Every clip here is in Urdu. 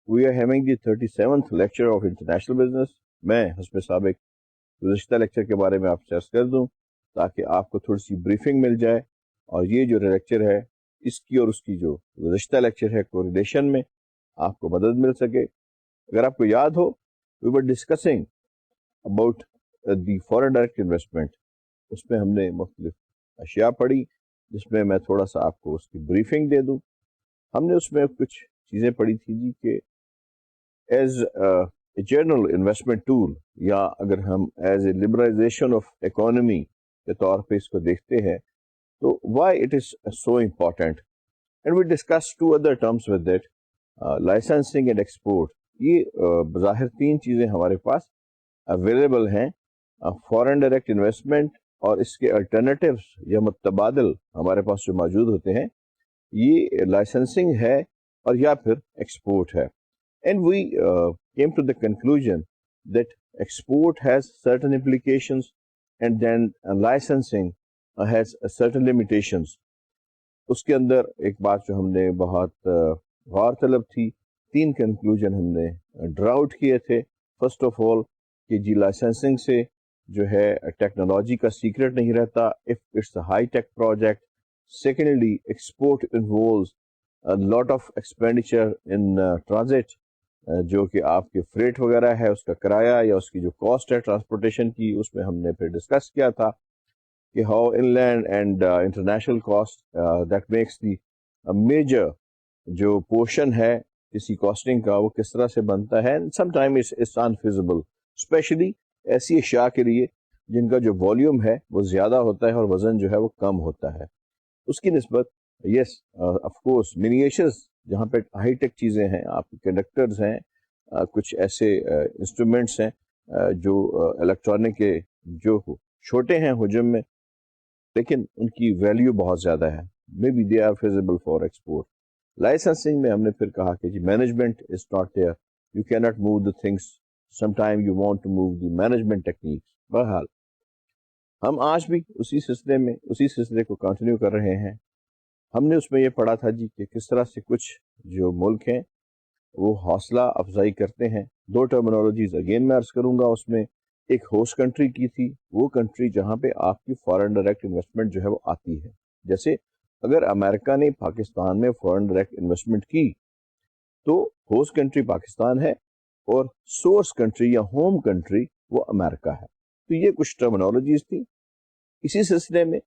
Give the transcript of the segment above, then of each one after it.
We are having the 37th lecture of international business. میں حسب سابق گزشتہ لیکچر کے بارے میں آپ سے عرض کر دوں تاکہ آپ کو تھوڑی سی بریفنگ مل جائے، اور یہ جو لیکچر ہے اس کی اور اس کی جو گزشتہ لیکچر ہے کوریلیشن میں آپ کو مدد مل سکے. اگر آپ کو یاد ہو we were discussing about the foreign direct investment. اس میں ہم نے مختلف اشیاء پڑھی جس میں میں تھوڑا سا آپ کو اس کی بریفنگ دے دوں. ہم نے اس میں کچھ چیزیں پڑھی تھی جی کہ as a general investment tool, یا اگر ہم as a liberalization of economy کے طور پہ اس کو دیکھتے ہیں تو why it is so important. And we discuss two other terms with that, licensing and export. یہ بظاہر تین چیزیں ہمارے پاس اویلیبل ہیں. فارن ڈائریکٹ انویسٹمنٹ اور اس کے الٹرنیٹیوز یا متبادل ہمارے پاس جو موجود ہوتے ہیں، یہ لائسنسنگ ہے اور یا پھر ایکسپورٹ ہے. And we came to the conclusion that export has certain implications and then licensing has certain limitations. اس کے اندر ایک بات جو ہم نے بہت غور طلب تھی، تین کنکلوژن ہم نے ڈرا آؤٹ کیے تھے. فرسٹ آف آل کہ جی لائسنسنگ سے جو ہے ٹیکنالوجی کا سیکرٹ نہیں رہتا if it's a high tech project. Secondly, export involves a lot of expenditure in transit, جو کہ آپ کے فریٹ وغیرہ ہے اس کا کرایہ یا اس کی جو کاسٹ ہے ٹرانسپورٹیشن کی، اس میں ہم نے پھر ڈسکس کیا تھا کہ how inland and international cost that makes the major جو پورشن ہے کسی کاسٹنگ کا وہ کس طرح سے بنتا ہے. Some time it's infeasible, especially ایسی اشیاء کے لیے جن کا جو والیوم ہے وہ زیادہ ہوتا ہے اور وزن جو ہے وہ کم ہوتا ہے. اس کی نسبت یس آف کورس منیچرز جہاں پہ ہائی ٹیک چیزیں ہیں، آپ کے کنڈکٹرز ہیں، کچھ ایسے انسٹرومنٹس ہیں جو الیکٹرانک کے جو چھوٹے ہیں حجم میں لیکن ان کی ویلیو بہت زیادہ ہے، may be they are feasible for export. Licensing میں ہم نے پھر کہا کہ جی management is not there, you کی not move the things, some time you want to move the management techniques. بہرحال ہم آج بھی اسی سلسلے کو کنٹینیو کر رہے ہیں. ہم نے اس میں یہ پڑھا تھا جی کہ کس طرح سے کچھ جو ملک ہیں وہ حوصلہ افزائی کرتے ہیں. دو ٹرمینالوجیز اگین میں عرض کروں گا. اس میں ایک ہوسٹ کنٹری کی تھی، وہ کنٹری جہاں پہ آپ کی فارن ڈائریکٹ انویسٹمنٹ جو ہے وہ آتی ہے. جیسے اگر امریکہ نے پاکستان میں فارن ڈائریکٹ انویسٹمنٹ کی تو ہوسٹ کنٹری پاکستان ہے اور سورس کنٹری یا ہوم کنٹری وہ امریکہ ہے. تو یہ کچھ ٹرمینالوجیز تھی. اسی سلسلے میں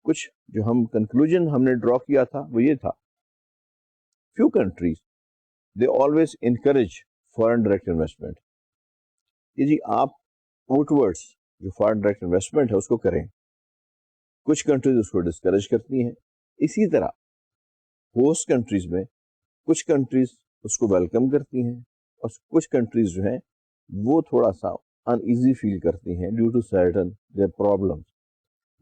کچھ جو کنکلوژن ہم نے ڈرا کیا تھا وہ یہ تھا، few countries they always encourage foreign direct investment. کہ جی آپ آؤٹ ورڈس جو فارن ڈائریکٹ انویسٹمنٹ ہے اس کو کریں. کچھ کنٹریز اس کو ڈسکریج کرتی ہیں. اسی طرح ہوسٹ کنٹریز میں کچھ کنٹریز اس کو ویلکم کرتی ہیں اور کچھ کنٹریز جو ہیں وہ تھوڑا سا ان ایزی فیل کرتی ہیں due to certain their problems.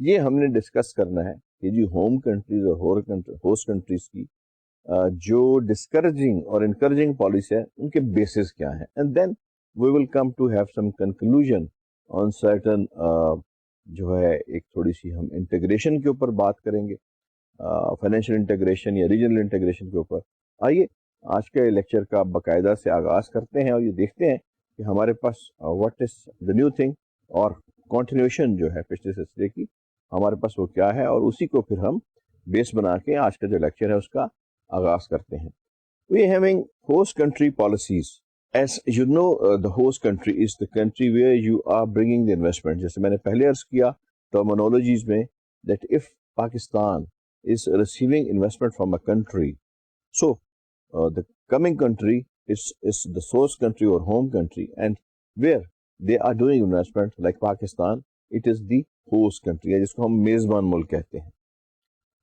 یہ ہم نے ڈسکس کرنا ہے کہ جی ہوم کنٹریز اور ہوسٹ کنٹریز کی جو ڈسکریجنگ اور انکریجنگ پالیسی ہے ان کے بیسز کیا ہیں. And then we will come to have some conclusion on certain جو ہے ایک تھوڑی سی ہم انٹیگریشن کے اوپر بات کریں گے، فائنینشیل انٹیگریشن یا ریجنل انٹیگریشن کے اوپر. آئیے آج کے لیکچر کا باقاعدہ سے آغاز کرتے ہیں اور یہ دیکھتے ہیں کہ ہمارے پاس what is the new thing, اور کنٹینیوشن جو ہے پچھلے سلسلے کی ہمارے پاس وہ کیا ہے، اور اسی کو پھر ہم بیس بنا کے آج کا جو لیکچر ہے اس کا آغاز کرتے ہیں. We are having host country policies. As you know, the host country is the country where you are bringing the investment. جیسے میں نے پہلے عرض کیا terminologies میں that if Pakistan is receiving investment from a country, so the coming country is the source country or home country, and where they are doing investment like Pakistan, it is the host country جس کو ہم میزبان ملک کہتے ہیں.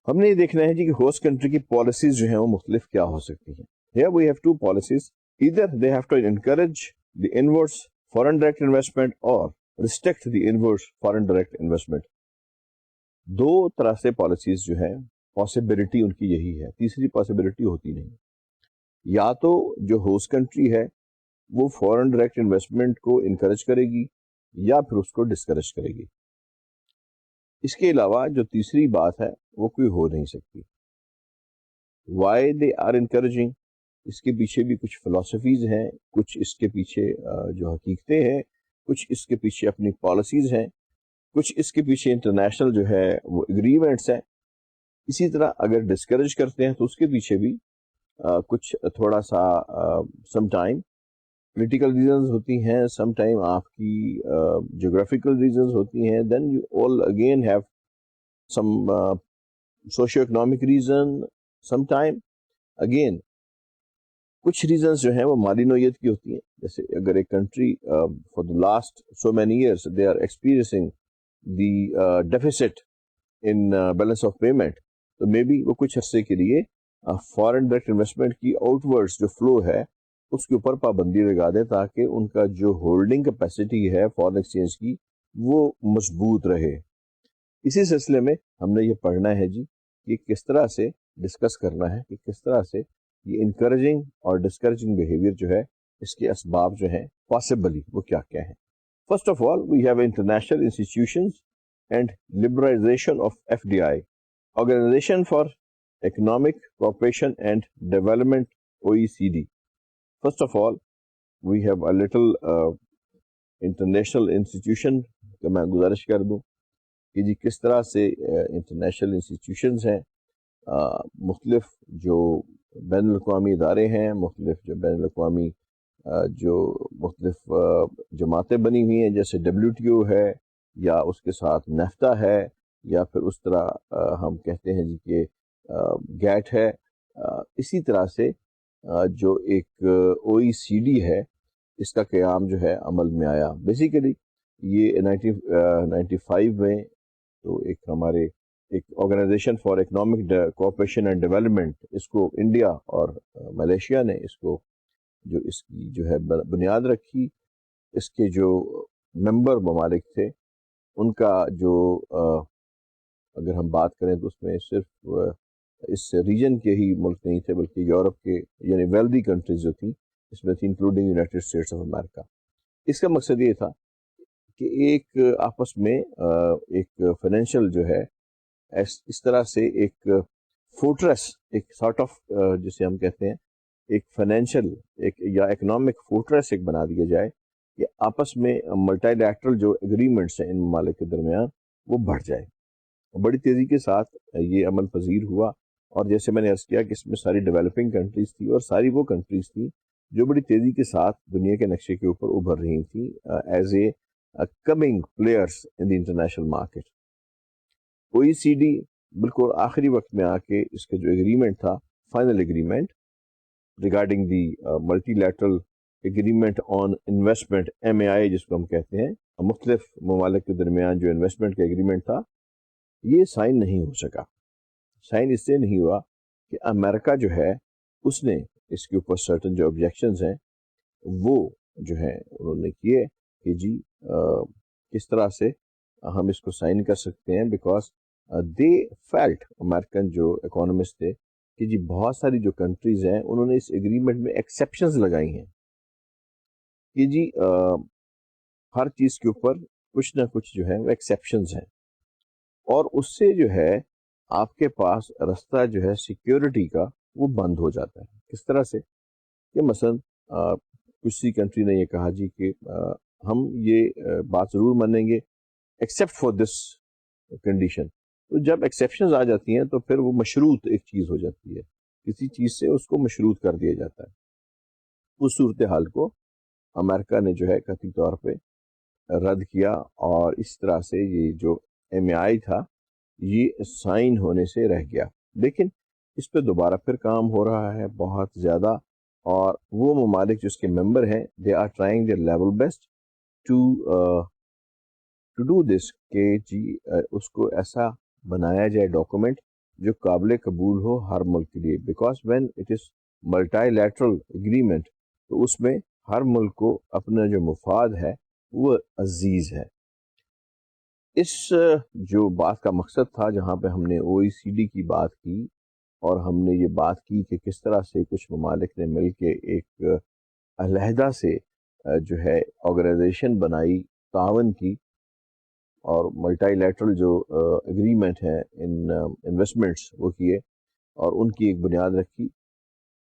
ہم نے یہ دیکھنا ہے جی کہ ہوسٹ کنٹری کی پالیسیز جو ہیں وہ مختلف کیا ہو سکتی ہیں. Here we have two policies. Either they have to encourage the inwards foreign direct investment or restrict the inwards foreign direct investment. دو طرح سے پالیسیز جو ہیں پاسبلٹی ان کی یہی ہے، تیسری پاسبلٹی ہوتی نہیں. یا تو جو ہوسٹ کنٹری ہے وہ فورن ڈائریکٹ انویسٹمنٹ کو انکریج کرے گی یا پھر اس کو ڈسکریج کرے گی. اس کے علاوہ جو تیسری بات ہے وہ کوئی ہو نہیں سکتی. Why they are encouraging? اس کے پیچھے بھی کچھ فلاسفیز ہیں، کچھ اس کے پیچھے جو حقیقتیں ہیں، کچھ اس کے پیچھے اپنی پالیسیز ہیں، کچھ اس کے پیچھے انٹرنیشنل جو ہے وہ اگریمنٹس ہیں. اسی طرح اگر ڈسکریج کرتے ہیں تو اس کے پیچھے بھی کچھ تھوڑا سا سم ٹائم پولیٹیکل ریزنز ہوتی ہیں، سم ٹائم آپ کی جغرافیکل ریزنز ہوتی ہیں، then you all again have some socio economic reason, some time again کچھ ریزنز جو ہیں وہ مالی نوعیت کی ہوتی ہیں. جیسے اگر ایک country for the last so many years they are experiencing the deficit in balance of payment, تو مے بی وہ کچھ عرصے کے لیے فارن ڈائریکٹ انویسٹمنٹ کی آؤٹ ورڈس جو فلو ہے اس کے اوپر پابندی لگا دیں تاکہ ان کا جو ہولڈنگ کیپیسٹی ہے فارن ایکسچینج کی وہ مضبوط رہے. اسی سلسلے میں ہم نے یہ پڑھنا ہے جی کہ کس طرح سے ڈسکس کرنا ہے کہ کس طرح سے یہ انکریجنگ اور ڈسکریجنگ بیہیویئر جو ہے اس کے اسباب جو ہیں پاسبلی وہ کیا کیا ہیں. First of all we have international institutions and liberalization of FDI, Organization for Economic Cooperation and Development, OECD. First of all, we have a little international institution کہ میں گزارش کر دوں کہ جی کس طرح سے انٹرنیشنل انسٹیٹیوشنز ہیں، مختلف جو بین الاقوامی ادارے ہیں، مختلف جو بین الاقوامی جو مختلف جماعتیں بنی ہوئی ہیں جیسے WTO ہے یا اس کے ساتھ نیفٹا ہے یا پھر اس طرح ہم کہتے ہیں جی کہ گیٹ ہے. اسی طرح سے جو ایک OECD ہے اس کا قیام جو ہے عمل میں آیا. بیسیکلی یہ 1995 میں تو ایک ہمارے ایک organisation for economic cooperation and development, اس کو انڈیا اور ملیشیا نے اس کو جو اس کی جو ہے بنیاد رکھی. اس کے جو ممبر ممالک تھے ان کا جو اگر ہم بات کریں تو اس میں صرف اس ریجن کے ہی ملک نہیں تھے بلکہ یورپ کے یعنی ویلدی کنٹریز جو تھیں اس میں تھی انکلوڈنگ یونائٹڈ اسٹیٹس آف امریکہ. اس کا مقصد یہ تھا کہ ایک آپس میں ایک فائنینشیل جو ہے اس طرح سے ایک فورٹریس، ایک سارٹ آف جسے ہم کہتے ہیں ایک فائنینشیل ایک یا اکنامک فورٹریس ایک بنا دیا جائے کہ آپس میں ملٹی لیٹرل جو اگریمنٹس ہیں ان ممالک کے درمیان وہ بڑھ جائے. بڑی تیزی کے ساتھ یہ عمل پذیر ہوا اور جیسے میں نے عرض کیا کہ اس میں ساری ڈیولپنگ کنٹریز تھی اور ساری وہ کنٹریز تھیں جو بڑی تیزی کے ساتھ دنیا کے نقشے کے اوپر ابھر رہی تھیں as a coming players in the international market. OECD بالکل آخری وقت میں آ کے اس کا جو اگریمنٹ تھا final agreement regarding the multi lateral agreement on investment MAI جس کو ہم کہتے ہیں، مختلف ممالک کے درمیان جو انویسٹمنٹ کا اگریمنٹ تھا یہ سائن نہیں ہو سکا. سائن اس سے نہیں ہوا کہ امریکہ جو ہے اس نے اس کے اوپر سرٹن جو آبجیکشنز ہیں وہ جو ہیں انہوں نے کیے کہ جی کس طرح سے ہم اس کو سائن کر سکتے ہیں، بیکاز دے فیلٹ امریکن جو اکانومسٹ تھے کہ جی بہت ساری جو کنٹریز ہیں انہوں نے اس ایگریمنٹ میں ایکسیپشنز لگائی ہیں کہ جی ہر چیز کے اوپر کچھ نہ کچھ جو ہے وہ ایکسیپشنز ہیں اور اس سے جو ہے آپ کے پاس رستہ جو ہے سیکیورٹی کا وہ بند ہو جاتا ہے. کس طرح سے کہ مثلا کسی کنٹری نے یہ کہا جی کہ ہم یہ بات ضرور مانیں گے ایکسیپٹ فار دس کنڈیشن، تو جب ایکسیپشنز آ جاتی ہیں تو پھر وہ مشروط ایک چیز ہو جاتی ہے، کسی چیز سے اس کو مشروط کر دیا جاتا ہے. اس صورتحال کو امریکہ نے جو ہے قطعی طور پہ رد کیا اور اس طرح سے یہ جو MAI تھا یہ سائن ہونے سے رہ گیا. لیکن اس پہ دوبارہ پھر کام ہو رہا ہے بہت زیادہ اور وہ ممالک جو اس کے ممبر ہیں they are trying their level best to do this کہ جی اس کو ایسا بنایا جائے ڈاکومنٹ جو قابل قبول ہو ہر ملک کے لیے، because when it is multi lateral agreement تو اس میں ہر ملک کو اپنا جو مفاد ہے وہ عزیز ہے. اس جو بات کا مقصد تھا جہاں پہ ہم نے OECD کی بات کی اور ہم نے یہ بات کی کہ کس طرح سے کچھ ممالک نے مل کے ایک علیحدہ سے جو ہے آرگنائزیشن بنائی تعاون کی اور ملٹی لیٹرل جو اگریمنٹ ہیں ان انویسٹمنٹس وہ کیے اور ان کی ایک بنیاد رکھی.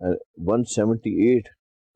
178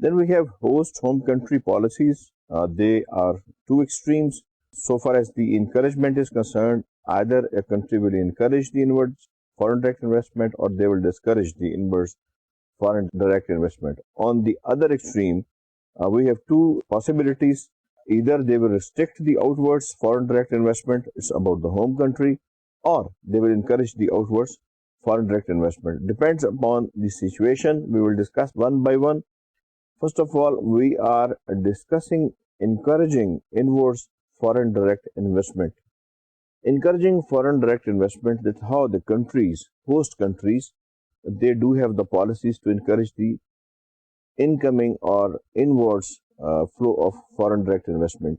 Then we have host home country policies. They are two extremes. So far as the encouragement is concerned, either a country will encourage the inward foreign direct investment or they will discourage the inward foreign direct investment. On the other extreme, we have two possibilities. Either they will restrict the outwards foreign direct investment, it's about the home country, or they will encourage the outwards foreign direct investment. Depends upon the situation. We will discuss one by one. First of all, we are discussing encouraging inwards foreign direct investment. Encouraging foreign direct investment, that's how the countries, host countries, they do have the policies to encourage the incoming or inwards flow of foreign direct investment.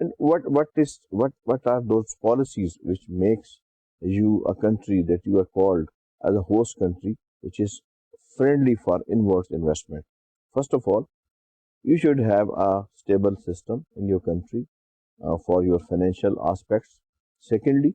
And what are those policies which makes you a country that you are called as a host country which is friendly for inwards investment? First of all, you should have a stable system in your country for your financial aspects. Secondly,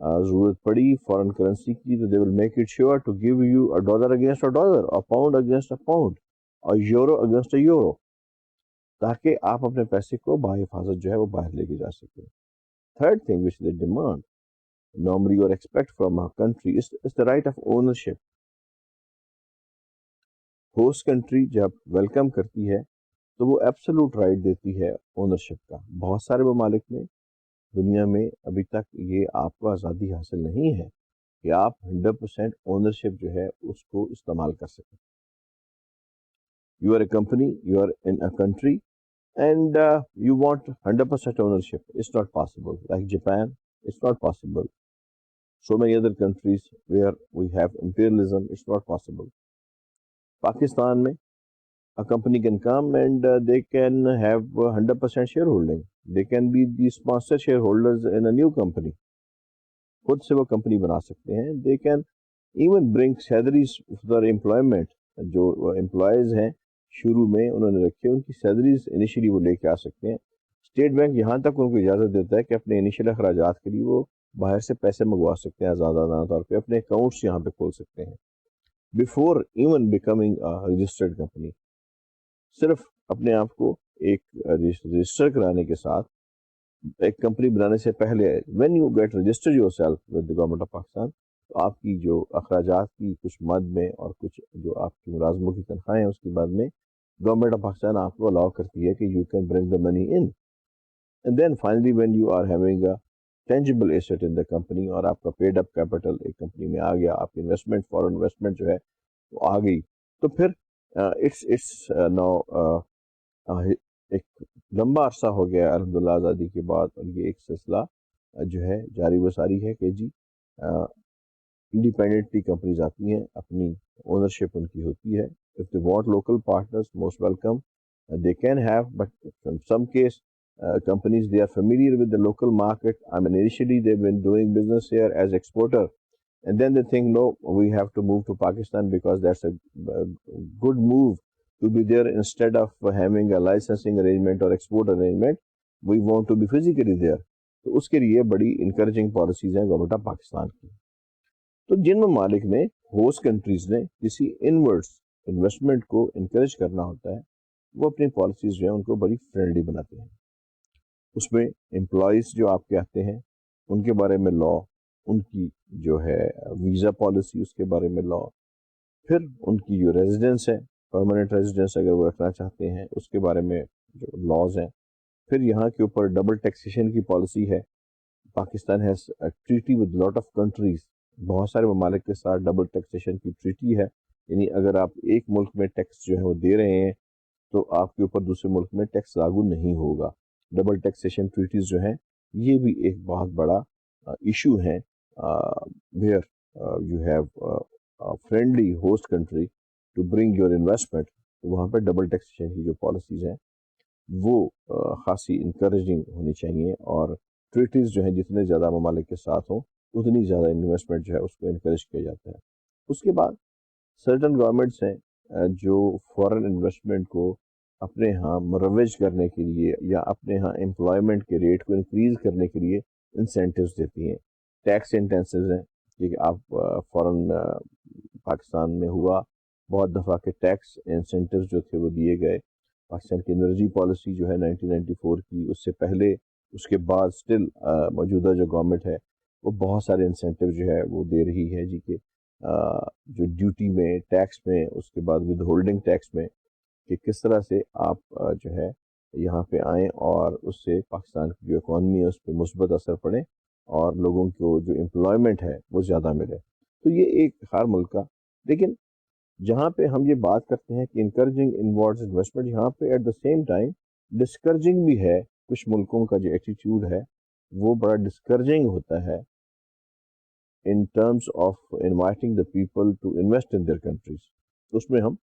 ضرورت پڑی فارن کرنسی کی تو they will make it sure to give you a dollar against a dollar اور پاؤنڈ اگینسٹ اے پاؤنڈ اور یورو اگینسٹ اے یورو، تاکہ آپ اپنے پیسے کو بحفاظت جو ہے وہ باہر لے کے جا سکیں. Third thing which they demand normally or expect from our country is the right of ownership. Host country جب ویلکم کرتی ہے تو وہ ایبسولوٹ رائٹ دیتی ہے اونرشپ کا. بہت سارے ممالک میں دنیا میں ابھی تک یہ آپ کو آزادی حاصل نہیں ہے کہ آپ 100% اونرشپ جو ہے اس کو استعمال کر سکیں. You are a company, you are in a country and you want 100% ownership. It's not possible. Like Japan, it's not possible. So many other countries where we have imperialism, it's not possible. Pakistan mein, a company can come and they can have 100% shareholding. They can be the sponsor shareholders in a new company. خود سے وہ کمپنی بنا سکتے ہیں. They can even bring salaries of their employment. جو امپلائیز ہیں شروع میں انہوں نے رکھے، ان کی سیلریز انیشلی وہ لے کے آ سکتے ہیں. اسٹیٹ بینک یہاں تک ان کو اجازت دیتا ہے کہ اپنے انیشل اخراجات کے لیے وہ باہر سے پیسے منگوا سکتے ہیں آزادانہ طور پہ، اپنے اکاؤنٹس یہاں پہ کھول سکتے ہیں before even becoming registered company. صرف اپنے آپ کو ایک رجسٹر کرانے کے ساتھ ایک کمپنی بنانے سے پہلے when you get register yourself with the government of Pakistan, تو آپ کی جو اخراجات کی کچھ مد میں اور کچھ جو آپ کی ملازموں کی تنخواہیں ہیں اس کے بعد میں گورنمنٹ آف پاکستان آپ کو الاؤ کرتی ہے کہ you can bring the money in. And then finally when you are having a tangible asset in the company اور آپ کا پیڈ اپ کیپٹل ایک کمپنی میں آ گیا، آپ کی انویسٹمنٹ فارن انویسٹمنٹ جو ہے وہ آ گئی، تو پھر اٹس ناؤ ایک لمبا عرصہ ہو گیا الحمدللہ آزادی کے بعد، اور یہ ایک سلسلہ جو ہے جاری و ساری ہے کہ جی انڈیپینڈنٹلی کمپنیز آتی ہیں، اپنی اونرشپ ان کی ہوتی ہے. If they want local partners, most welcome. They can have, but in some case, companies, they are familiar with the local market. I mean, initially they've been doing business here as exporter, and then they think, no, we have to move to Pakistan because that's a good move to be there instead of having a licensing arrangement or export arrangement. We want to be physically there. تو اس کے لیے بڑی انکریجنگ پالیسیز ہیں گورنمنٹ آف پاکستان کی. تو جن ممالک میں ہوسٹ کنٹریز نے کسی انورڈس انویسٹمنٹ کو انکریج کرنا ہوتا ہے، وہ اپنی پالیسیز جو ہیں ان کو بڑی فرینڈلی بناتے ہیں. اس میں امپلائیز جو آپ کے آتے ہیں ان کے بارے میں لا، ان کی جو ہے ویزا پالیسی اس کے بارے میں لا، پھر ان کی جو ریزیڈنس ہے پرماننٹ ریزیڈنس اگر وہ رکھنا چاہتے ہیں اس کے بارے میں جو لاز ہیں، پھر یہاں کے اوپر ڈبل ٹیکسیشن کی پالیسی ہے. Pakistan has treaty with lot of countries, بہت سارے ممالک کے ساتھ ڈبل ٹیکسیشن کی ٹریٹی ہے. یعنی اگر آپ ایک ملک میں ٹیکس جو ہے وہ دے رہے ہیں تو آپ کے اوپر دوسرے ملک میں ٹیکس لاگو نہیں ہوگا. ڈبل ٹیکسیشن ٹریٹیز جو ہیں یہ بھی ایک بہت بڑا ایشو ہے. Where you have friendly host country to bring your investment, وہاں پہ ڈبل ٹیکسیشن کی جو پالیسیز ہیں وہ خاصی انکریجنگ ہونی چاہیے، اور ٹریٹیز جو ہیں جتنے زیادہ ممالک کے ساتھ ہوں اتنی زیادہ انویسٹمنٹ جو ہے اس کو انکریج کیا جاتا ہے. اس کے بعد سرٹن گورنمنٹس ہیں جو فارن انویسٹمنٹ کو اپنے ہاں مروج کرنے کے لیے یا اپنے ہاں امپلائمنٹ کے ریٹ کو انکریز کرنے کے لیے انسینٹیوز دیتی ہیں. ٹیکس انٹینسیوز ہیں کہ آپ فارن پاکستان میں ہوا بہت دفعہ کے ٹیکس انسینٹیوز جو تھے وہ دیے گئے. پاکستان کی انرجی پالیسی جو ہے 1994 کی، اس سے پہلے اس کے بعد اسٹل موجودہ جو گورنمنٹ ہے وہ بہت سارے انسینٹیو جو ہے وہ دے رہی ہے جی کہ جو ڈیوٹی میں، ٹیکس میں، اس کے بعد ود ہولڈنگ ٹیکس میں، کہ کس طرح سے آپ جو ہے یہاں پہ آئیں اور اس سے پاکستان کی جو اکانومی ہے اس پہ مثبت اثر پڑے اور لوگوں کو جو امپلائمنٹ ہے وہ زیادہ ملے. تو یہ ایک ہر ملک کا، لیکن جہاں پہ ہم یہ بات کرتے ہیں کہ انکریجنگ انورڈز انویسٹمنٹ، یہاں پہ at the same time discouraging بھی ہے. کچھ ملکوں کا جو ایٹیٹیوڈ ہے وہ بڑا ڈسکریجنگ ہوتا ہے in terms of inviting the people to invest in their countries. اس میں ہم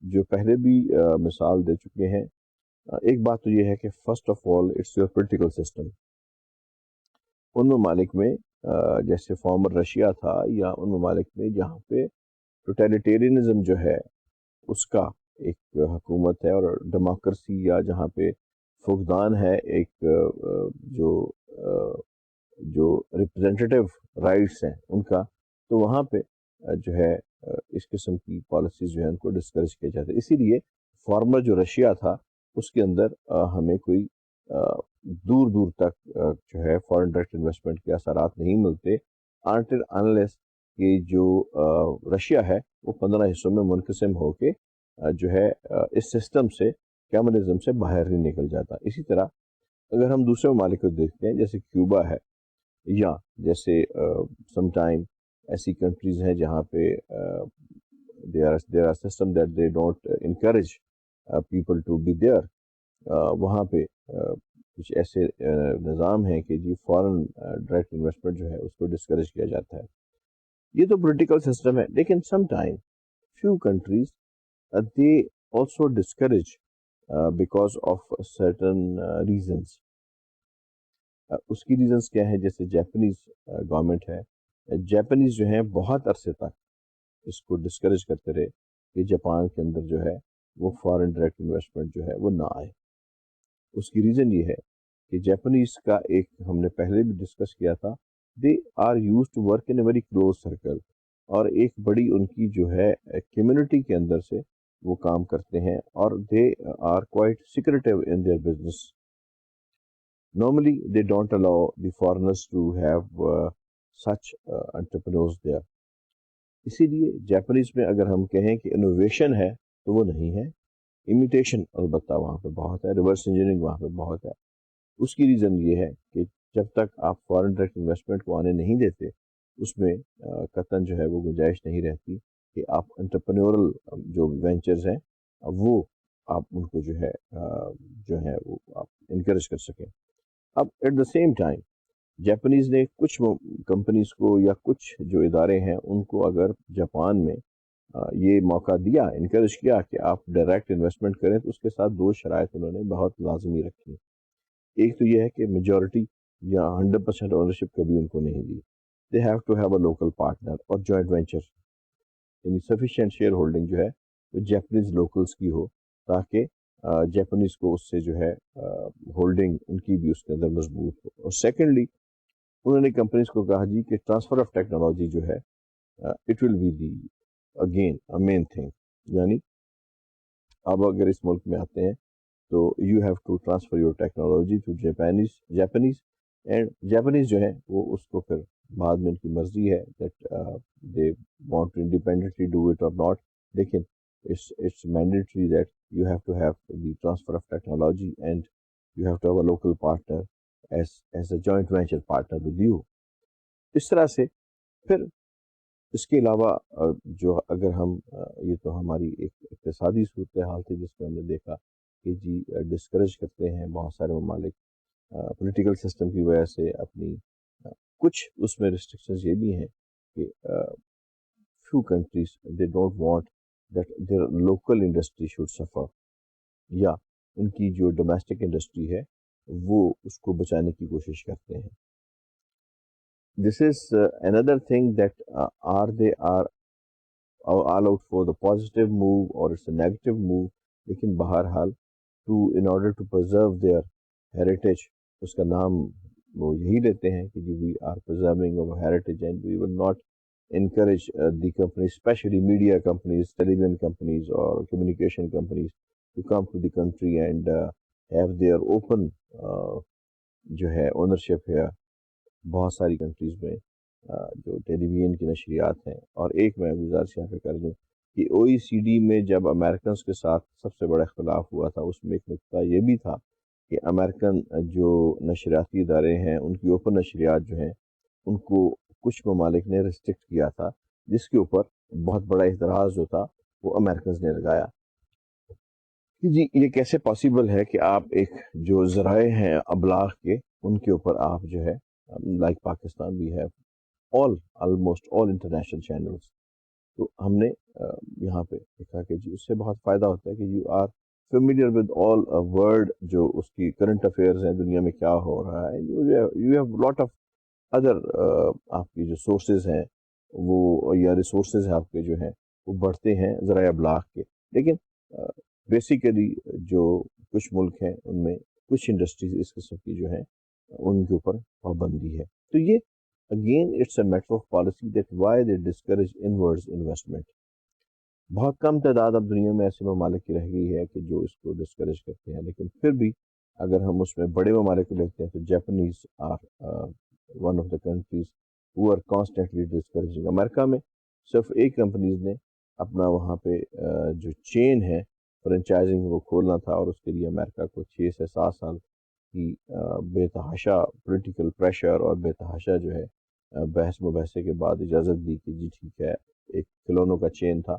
جو پہلے بھی مثال دے چکے ہیں. ایک بات تو یہ ہے کہ first of all it's your political system. ان ممالک میں جیسے فارمر رشیا تھا، یا ان ممالک میں جہاں پہ ٹوٹیلیٹیرینزم جو ہے اس کا ایک حکومت ہے، اور ڈیموکریسی یا جہاں پہ فقدان ہے ایک جو جو ریپرزینٹیو رائٹس ہیں ان کا، تو وہاں پہ جو ہے اس قسم کی پالیسیز جو ہیں ان کو ڈسکریج کیا جاتا ہے. اسی لیے فارمر جو رشیا تھا اس کے اندر ہمیں کوئی دور دور تک جو ہے فارن ڈائریکٹ انویسٹمنٹ کے اثرات نہیں ملتے انٹل انلیس کہ جو رشیا ہے وہ 15 حصوں میں منقسم ہو کے جو ہے اس سسٹم سے کمیونزم سے باہر نہیں نکل جاتا. اسی طرح اگر ہم دوسرے ممالک کو دیکھتے ہیں جیسے کیوبا ہے، یا جیسے سم ٹائم ایسی کنٹریز ہیں جہاں پہ there are system that they don't encourage people to be there. وہاں پہ کچھ ایسے نظام ہیں کہ جی فارن ڈائریکٹ انویسٹمنٹ جو ہے اس کو ڈسکریج کیا جاتا ہے. یہ تو پولیٹیکل سسٹم ہے، لیکن some time few countries they also discourage because of certain reasons. اس کی ریزنس کیا ہے؟ جیسے جاپنیز گورنمنٹ ہے، جاپنیز جو ہیں بہت عرصے تک اس کو ڈسکریج کرتے رہے کہ جاپان کے اندر جو ہے وہ فارن ڈائریکٹ انویسٹمنٹ جو ہے وہ نہ آئے. اس کی ریزن یہ ہے کہ جاپنیز کا ایک ہم نے پہلے بھی ڈسکس کیا تھا، they are used to work in a very close circle, اور ایک بڑی ان کی جو ہے کمیونٹی کے اندر سے وہ کام کرتے ہیں، اور they are quite secretive in their business. Normally, they don't allow the foreigners to have such entrepreneurs there. اسی لیے جاپنیز میں اگر ہم کہیں کہ انوویشن ہے تو وہ نہیں ہے، امیٹیشن البتہ وہاں پہ بہت ہے، ریورس انجینئرنگ وہاں پہ بہت ہے. اس کی ریزن یہ ہے کہ جب تک آپ فارن ڈائریکٹ انویسٹمنٹ کو آنے نہیں دیتے اس میں قطعاً جو ہے وہ گنجائش نہیں رہتی کہ آپ انٹرپرینورل جو وینچرز ہیں وہ آپ ان کو جو ہے وہ آپ انکریج کر سکیں. اب at the same time Japanese نے کچھ کمپنیز کو یا کچھ جو ادارے ہیں ان کو اگر جاپان میں یہ موقع دیا، انکریج کیا کہ آپ ڈائریکٹ انویسٹمنٹ کریں، تو اس کے ساتھ دو شرائط انہوں نے بہت لازمی رکھی. ایک تو یہ ہے کہ میجورٹی یا 100% اونرشپ کبھی ان کو نہیں دی. They have to have a local partner اور جوائنٹ وینچر، یعنی سفیشینٹ شیئر ہولڈنگ جو ہے وہ جاپنیز لوکلز کی ہو تاکہ جاپنیز کو اس سے جو ہے ہولڈنگ ان کی بھی اس کے اندر مضبوط ہو. اور سیکنڈلی انہوں نے کمپنیز کو کہا جی کہ ٹرانسفر آف ٹیکنالوجی جو ہے it will be the again main thing, یعنی اب اگر اس ملک میں آتے ہیں تو you have to transfer your technology to Japanese and Japanese جو ہے وہ اس کو پھر بعد میں ان کی مرضی ہے that they want to independently do it اور ناٹ، لیکن it's mandatory that you have to have the transfer of technology and you have to have a local partner as a joint venture partner with you. اس طرح سے پھر اس کے علاوہ جو اگر ہم یہ تو ہماری ایک اقتصادی صورتحال تھی جس میں ہم نے دیکھا کہ جی ڈسکریج کرتے ہیں بہت سارے ممالک پولیٹیکل سسٹم کی وجہ سے اپنی کچھ اس میں ریسٹرکشنز یہ بھی ہیں کہ few countries they don't want that their local industry should suffer، یا ان کی جو ڈومیسٹک انڈسٹری ہے وہ اس کو بچانے کی کوشش کرتے ہیں. This is another thing that are they are all out for the positive move or it's a negative move، لیکن بہرحال in order to preserve their heritage اس کا نام وہ یہی لیتے ہیں کہ we are preserving our heritage and we will not encourage the companies, especially media companies, television companies or communication companies to come to the country and have their open جو ہے ownership ہے. بہت ساری کنٹریز میں جو ٹیلی ویژن کی نشریات ہیں. اور ایک میں گزارش یہاں پہ کر دوں کہ OECD میں جب امریکنز کے ساتھ سب سے بڑا اختلاف ہوا تھا اس میں ایک نقطہ یہ بھی تھا کہ امریکن جو نشریاتی ادارے ہیں ان کی اوپن نشریات جو ہیں ان کو کچھ ممالک نے ریسٹرکٹ کیا تھا، جس کے اوپر بہت بڑا اعتراض جو تھا وہ امریکنز نے لگایا کہ جی یہ کیسے پاسبل ہے کہ آپ ایک جو ذرائع ہیں ابلاغ کے ان کے اوپر آپ جو ہے like Pakistan we have almost all international channels. تو ہم نے یہاں پہ دیکھا کہ جی اس سے بہت فائدہ ہوتا ہے کہ you are familiar with all world, جو اس کی کرنٹ افیئرز ہیں دنیا میں کیا ہو رہا ہے. You have lot of other آپ کی جو سورسز ہیں وہ یا ریسورسز ہیں آپ کے جو ہیں وہ بڑھتے ہیں ذرائع ابلاغ کے. لیکن بیسیکلی جو کچھ ملک ہیں ان میں کچھ انڈسٹریز اس قسم کی جو ہیں ان کے اوپر پابندی ہے. تو یہ again it's a matter of policy that why they discourage inwards investment. بہت کم تعداد اب دنیا میں ایسے ممالک کی رہ گئی ہے کہ جو اس کو ڈسکریج کرتے ہیں، لیکن پھر بھی اگر ہم اس میں بڑے ممالک کو لیتے ہیں تو Japanese are one of the countries who are constantly discouraging. امریکہ میں صرف ایک کمپنیز نے اپنا وہاں پہ جو چین ہے فرنچائزنگ وہ کھولنا تھا، اور اس کے لیے امریکہ کو 6 سے 7 سال کی بے تحاشا پولیٹیکل پریشر اور بے تحاشا جو ہے بحث مباحثے کے بعد اجازت دی کہ جی ٹھیک ہے. ایک کھلونوں کا چین تھا،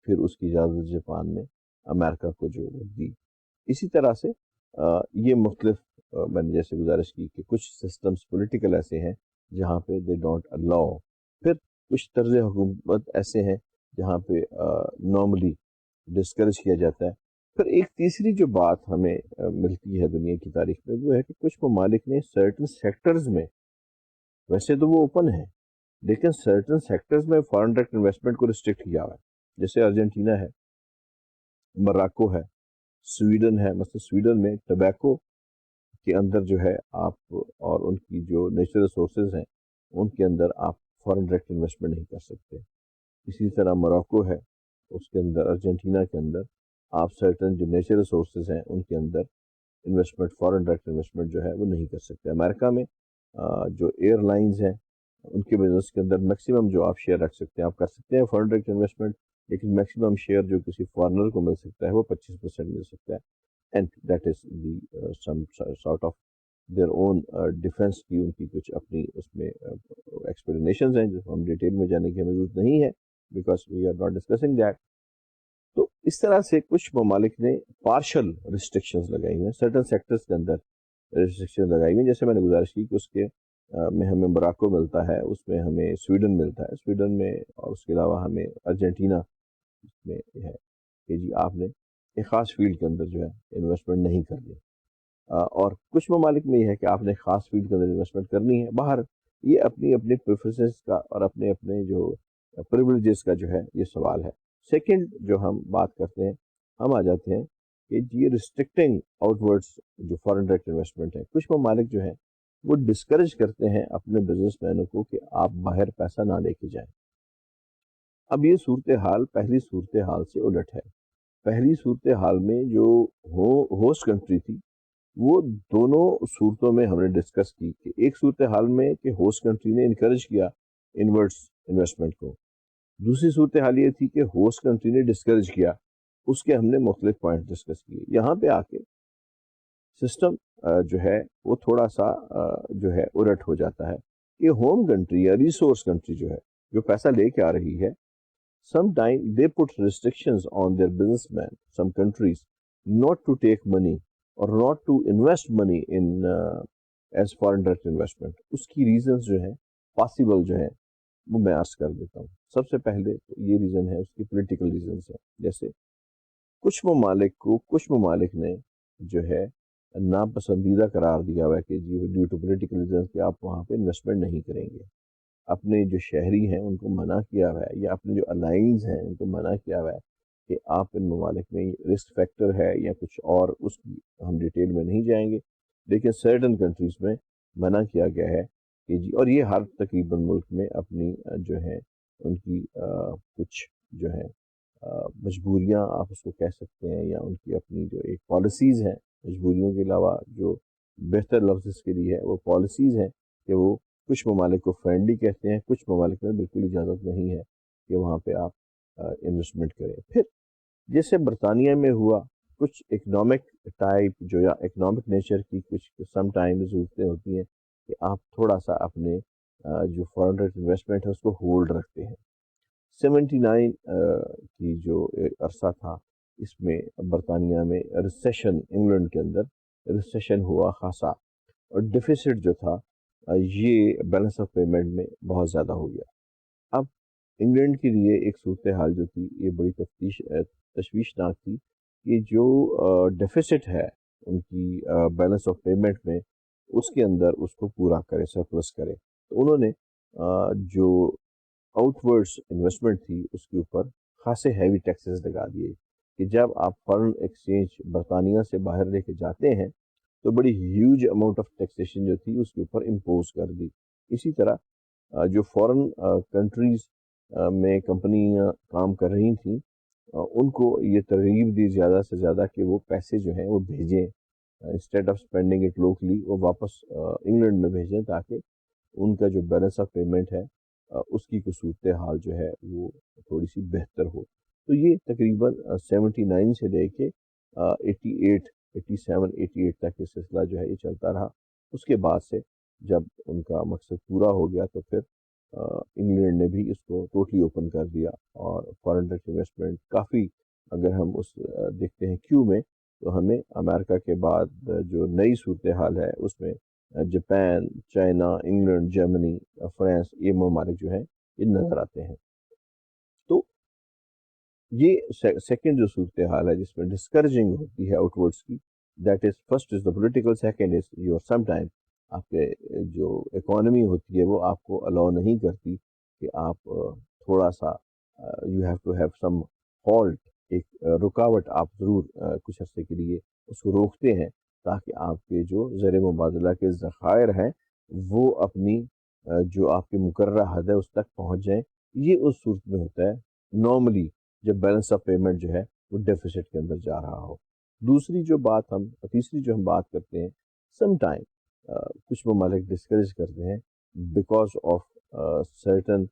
پھر اس کی اجازت جاپان نے امریکہ کو جو دی. اسی طرح سے یہ مختلف میں نے جیسے گزارش کی کہ کچھ سسٹمز پولیٹیکل ایسے ہیں جہاں پہ دے ڈونٹ الاؤ. پھر کچھ طرز حکومت ایسے ہیں جہاں پہ نارملی ڈسکریج کیا جاتا ہے. پھر ایک تیسری جو بات ہمیں ملتی ہے دنیا کی تاریخ میں، وہ ہے کہ کچھ ممالک نے سرٹن سیکٹرز میں، ویسے تو وہ اوپن ہے لیکن سرٹن سیکٹرز میں فارن ڈائریکٹ انویسٹمنٹ کو ریسٹرکٹ کیا ہوا ہے. جیسے ارجنٹینا ہے، مراکو ہے، سویڈن ہے. مثلا سویڈن میں ٹبیکو کے اندر جو ہے آپ اور ان کی جو نیچرل ریسورسز ہیں ان کے اندر آپ فارن ڈائریکٹ انویسٹمنٹ نہیں کر سکتے. اسی طرح موراکو ہے، اس کے اندر ارجنٹینا کے اندر آپ سرٹن جو نیچرل ریسورسز ہیں ان کے اندر انویسٹمنٹ فارن ڈائریکٹ انویسٹمنٹ جو ہے وہ نہیں کر سکتے. امریکہ میں جو ایئر لائنز ہیں ان کے بزنس کے اندر میکسیمم جو آپ شیئر رکھ سکتے ہیں، آپ کر سکتے ہیں فارن ڈائریکٹ انویسٹمنٹ، لیکن میکسیمم شیئر جو کسی فارنر کو مل سکتا ہے وہ 25% مل سکتا ہے. And that is the some sort of their own defence کی ان کی کچھ اپنی اس میں ایکسپلینیشنز ہیں جو ہم ڈیٹیل میں جانے کی ہمیں ضرورت نہیں ہے because we are not discussing that. تو اس طرح سے کچھ ممالک نے پارشل ریسٹرکشنز لگائی ہیں، سرٹن سیکٹرز کے اندر ریسٹرکشن لگائی ہوئی. جیسے میں نے گزارش کی کہ اس کے میں ہمیں موراکو ملتا ہے، اس میں ہمیں سویڈن ملتا ہے، سویڈن میں، اور اس کے علاوہ ہمیں ارجنٹینا میں ہے کہ جی آپ نے ایک خاص فیلڈ کے اندر جو ہے انویسٹمنٹ نہیں کرنی. اور کچھ ممالک میں یہ ہے کہ آپ نے خاص فیلڈ کے اندر انویسٹمنٹ کرنی ہے. باہر یہ اپنی اپنی پریفرنسز کا اور اپنے اپنے جو پریولیجز کا جو ہے یہ سوال ہے. سیکنڈ جو ہم بات کرتے ہیں، ہم آ جاتے ہیں کہ یہ ریسٹرکٹنگ آؤٹ ورڈس جو فارن ڈائریکٹ انویسٹمنٹ ہے. کچھ ممالک جو ہیں وہ ڈسکریج کرتے ہیں اپنے بزنس مینوں کو کہ آپ باہر پیسہ نہ لے کے جائیں. اب یہ صورتحال پہلی صورتحال سے الٹ ہے. پہلی صورتحال میں جو ہوسٹ کنٹری تھی وہ دونوں صورتوں میں ہم نے ڈسکس کی کہ ایک صورتحال میں کہ ہوسٹ کنٹری نے انکریج کیا انورٹس انویسٹمنٹ کو، دوسری صورتحال یہ تھی کہ ہوسٹ کنٹری نے ڈسکریج کیا. اس کے ہم نے مختلف پوائنٹ ڈسکس کیے. یہاں پہ آ کے سسٹم جو ہے وہ تھوڑا سا جو ہے الٹ ہو جاتا ہے کہ ہوم کنٹری یا ریسورس کنٹری جو ہے جو پیسہ لے کے آ رہی ہے، sometime they put restrictions on their businessmen, some countries, not to take money or not to invest money in as foreign direct investment. اس کی ریزنز جو ہیں پاسبل جو ہیں وہ میں عرض کر دیتا ہوں. سب سے پہلے یہ ریزن ہے اس کی پولیٹیکل ریزنز ہیں. جیسے کچھ ممالک نے جو ہے ناپسندیدہ قرار دیا ہوا ہے کہ جی ڈیو ٹو پولیٹیکل ریزنز کہ آپ وہاں پہ انویسٹمنٹ نہیں کریں گے. اپنے جو شہری ہیں ان کو منع کیا ہوا ہے، یا اپنے جو الائنز ہیں ان کو منع کیا ہوا ہے کہ آپ ان ممالک میں رسک فیکٹر ہے یا کچھ اور، اس کی ہم ڈیٹیل میں نہیں جائیں گے، لیکن سرٹن کنٹریز میں منع کیا گیا ہے کہ جی. اور یہ ہر تقریباً ملک میں اپنی جو ہے ان کی کچھ جو ہے مجبوریاں آپ اس کو کہہ سکتے ہیں، یا ان کی اپنی جو ایک پالیسیز ہیں. مجبوریوں کے علاوہ جو بہتر لفظ اس کے لیے ہے وہ پالیسیز ہیں کہ وہ کچھ ممالک کو فرینڈلی کہتے ہیں، کچھ ممالک میں بالکل اجازت نہیں ہے کہ وہاں پہ آپ انویسٹمنٹ کریں. پھر جیسے برطانیہ میں ہوا، کچھ اکنامک ٹائپ جو یا اکنامک نیچر کی کچھ سم ٹائم ضرورتیں ہوتی ہیں کہ آپ تھوڑا سا اپنے جو فارن ڈائریکٹ انویسٹمنٹ ہے اس کو ہولڈ رکھتے ہیں. 79 کی جو عرصہ تھا اس میں برطانیہ میں ریسیشن، انگلینڈ کے اندر ریسیشن ہوا خاصا، اور ڈیفیسٹ جو تھا یہ بیلنس آف پیمنٹ میں بہت زیادہ ہو گیا. اب انگلینڈ کے لیے ایک صورتحال جو تھی یہ بڑی تشویشناک تھی کہ جو ڈیفیسٹ ہے ان کی بیلنس آف پیمنٹ میں، اس کے اندر اس کو پورا کرے، سرپلس کرے. تو انہوں نے جو آؤٹ ورڈس انویسٹمنٹ تھی اس کے اوپر خاصے ہیوی ٹیکسز لگا دیے کہ جب آپ فارن ایکسچینج برطانیہ سے باہر لے کے جاتے ہیں تو بڑی ہیوج اماؤنٹ آف ٹیکسیشن جو تھی اس کے اوپر امپوز کر دی. اسی طرح جو فورن کنٹریز میں کمپنیاں کام کر رہی تھیں ان کو یہ ترغیب دی زیادہ سے زیادہ کہ وہ پیسے جو ہیں وہ بھیجیں instead of spending it locally, وہ واپس انگلینڈ میں بھیجیں تاکہ ان کا جو بیلنس آف پیمنٹ ہے اس کی کوئی صورتحال جو ہے وہ تھوڑی سی بہتر ہو. تو یہ تقریباً 79 سے لے کے 88 87 88 تک یہ سلسلہ جو ہے یہ چلتا رہا. اس کے بعد سے جب ان کا مقصد پورا ہو گیا تو پھر انگلینڈ نے بھی اس کو ٹوٹلی اوپن کر دیا اور فارن ڈائریکٹ انویسٹمنٹ کافی، اگر ہم اس دیکھتے ہیں کیوں میں، تو ہمیں امریکہ کے بعد جو نئی صورتحال ہے اس میں Japan, China, England, Germany, France, یہ ممالک جو ہیں یہ نظر آتے ہیں. تو یہ سیکنڈ جو صورتحال ہے جس میں ڈسکریجنگ ہوتی ہے آؤٹ ورڈس کی، that is first is the political, second is your some time آپ کے جو اکانومی ہوتی ہے وہ آپ کو الاؤ نہیں کرتی کہ آپ تھوڑا سا you have to have some halt, ایک رکاوٹ آپ ضرور کچھ عرصے کے لیے اس کو روکتے ہیں تاکہ آپ کے جو زر مبادلہ کے ذخائر ہیں وہ اپنی جو آپ کے مقررہ حد ہے اس تک پہنچ جائیں. یہ اس صورت میں ہوتا ہے نارملی جب بیلنس آف پیمنٹ جو ہے وہ ڈیفیسٹ کے اندر جا رہا ہو. تیسری جو ہم بات کرتے ہیں، سم ٹائم کچھ ممالک ڈسکریج کرتے ہیں بیکاز آف سرٹن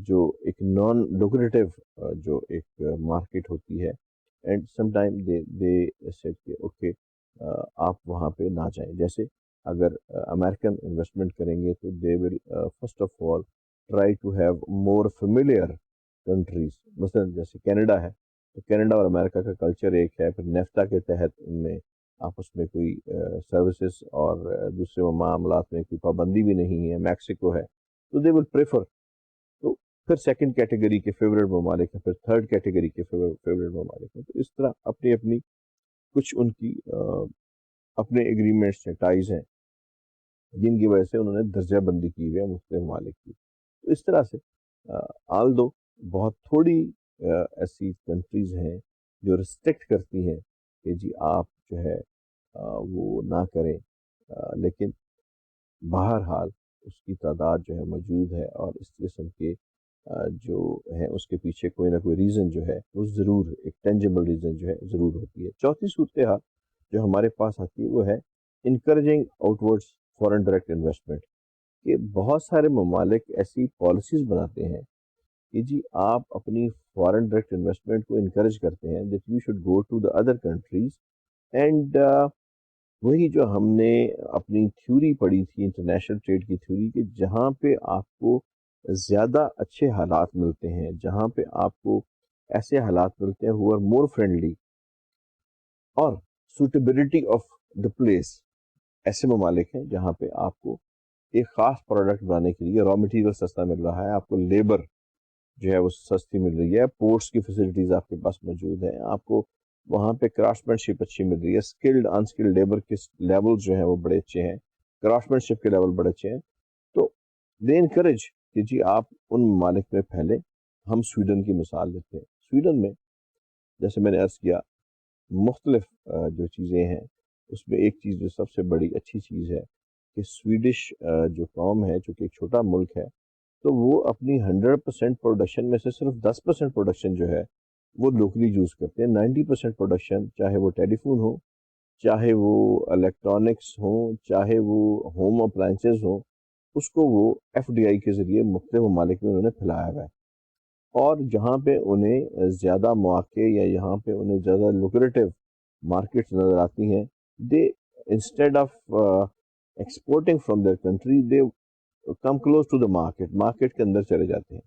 جو ایک نان لوکریٹو جو ایک مارکیٹ ہوتی ہے، and some time they said کہ اوکے آپ وہاں پہ نہ جائیں. جیسے اگر امریکن انویسٹمنٹ کریں گے تو they will first of all try to have more familiar countries. مثلا جیسے کینیڈا ہے تو کینیڈا اور امریکہ کا کلچر ایک ہے، پھر نیفٹا کے تحت ان میں آپس میں کوئی سروسز اور دوسرے معاملات میں کوئی پابندی بھی نہیں ہے. میکسیکو ہے تو دے ول پریفر. تو پھر سیکنڈ کیٹیگری کے فیوریٹ ممالک ہیں، پھر تھرڈ کیٹیگری کے فیوریٹ ممالک ہیں. تو اس طرح اپنی اپنی کچھ ان کی اپنے ایگریمنٹس ہیں، ٹائز ہیں جن کی وجہ سے انہوں نے درجہ بندی کی ہوئی ہے مختلف ممالک کی. تو اس طرح سے آل دو بہت تھوڑی ایسی کنٹریز ہیں جو ریسٹرکٹ کرتی ہیں کہ جی آپ جو ہے وہ نہ کریں، لیکن بہرحال اس کی تعداد جو ہے موجود ہے اور اس قسم کے جو ہیں اس کے پیچھے کوئی نہ کوئی ریزن جو ہے وہ ضرور ایک ٹینجیبل ریزن جو ہے ضرور ہوتی ہے. چوتھی صورتحال جو ہمارے پاس آتی ہے وہ ہے encouraging out words foreign direct investment, کہ بہت سارے ممالک ایسی پالیسیز بناتے ہیں کہ جی آپ اپنی فارن ڈائریکٹ انویسٹمنٹ کو انکریج کرتے ہیں that you should go to the other countries. And وہی جو ہم نے اپنی تھیوری پڑھی تھی انٹرنیشنل ٹریڈ کی تھیوری، کہ جہاں پہ آپ کو زیادہ اچھے حالات ملتے ہیں، جہاں پہ آپ کو ایسے حالات ملتے ہیں who are more friendly اور suitability of the place، ایسے ممالک ہیں جہاں پہ آپ کو ایک خاص پروڈکٹ بنانے کے لیے را مٹیریل سستا مل رہا ہے، آپ کو لیبر جو ہے وہ سستی مل رہی ہے، پورٹس کی فیسلٹیز آپ کے پاس موجود ہیں، آپ کو وہاں پہ کرافٹمین شپ اچھی مل رہی ہے، اسکلڈ انسکلڈ لیبر کے لیول جو ہیں وہ بڑے اچھے ہیں، کرافٹمین شپ کے لیول بڑے اچھے ہیں. تو دے انکریج کہ جی آپ ان ممالک میں پھیلیں. ہم سویڈن کی مثال لیتے ہیں. سویڈن میں جیسے میں نے عرض کیا مختلف جو چیزیں ہیں اس میں ایک چیز جو سب سے بڑی اچھی چیز ہے کہ سویڈش جو قوم ہے چونکہ ایک چھوٹا ملک ہے تو وہ اپنی 100% پروڈکشن میں سے صرف 10% پروڈکشن جو ہے وہ لوکلی یوز کرتے ہیں. 90% پروڈکشن چاہے وہ ٹیلی فون ہو، چاہے وہ الیکٹرانکس ہوں، چاہے وہ ہوم اپلائنسز ہوں، اس کو وہ ایف ڈی آئی کے ذریعے مختلف ممالک میں انہوں نے پھیلایا ہوا ہے. اور جہاں پہ انہیں زیادہ مواقع یا یہاں پہ انہیں زیادہ لوکریٹو مارکیٹس نظر آتی ہیں، they instead of exporting from their country they come close to the market کے اندر چلے جاتے ہیں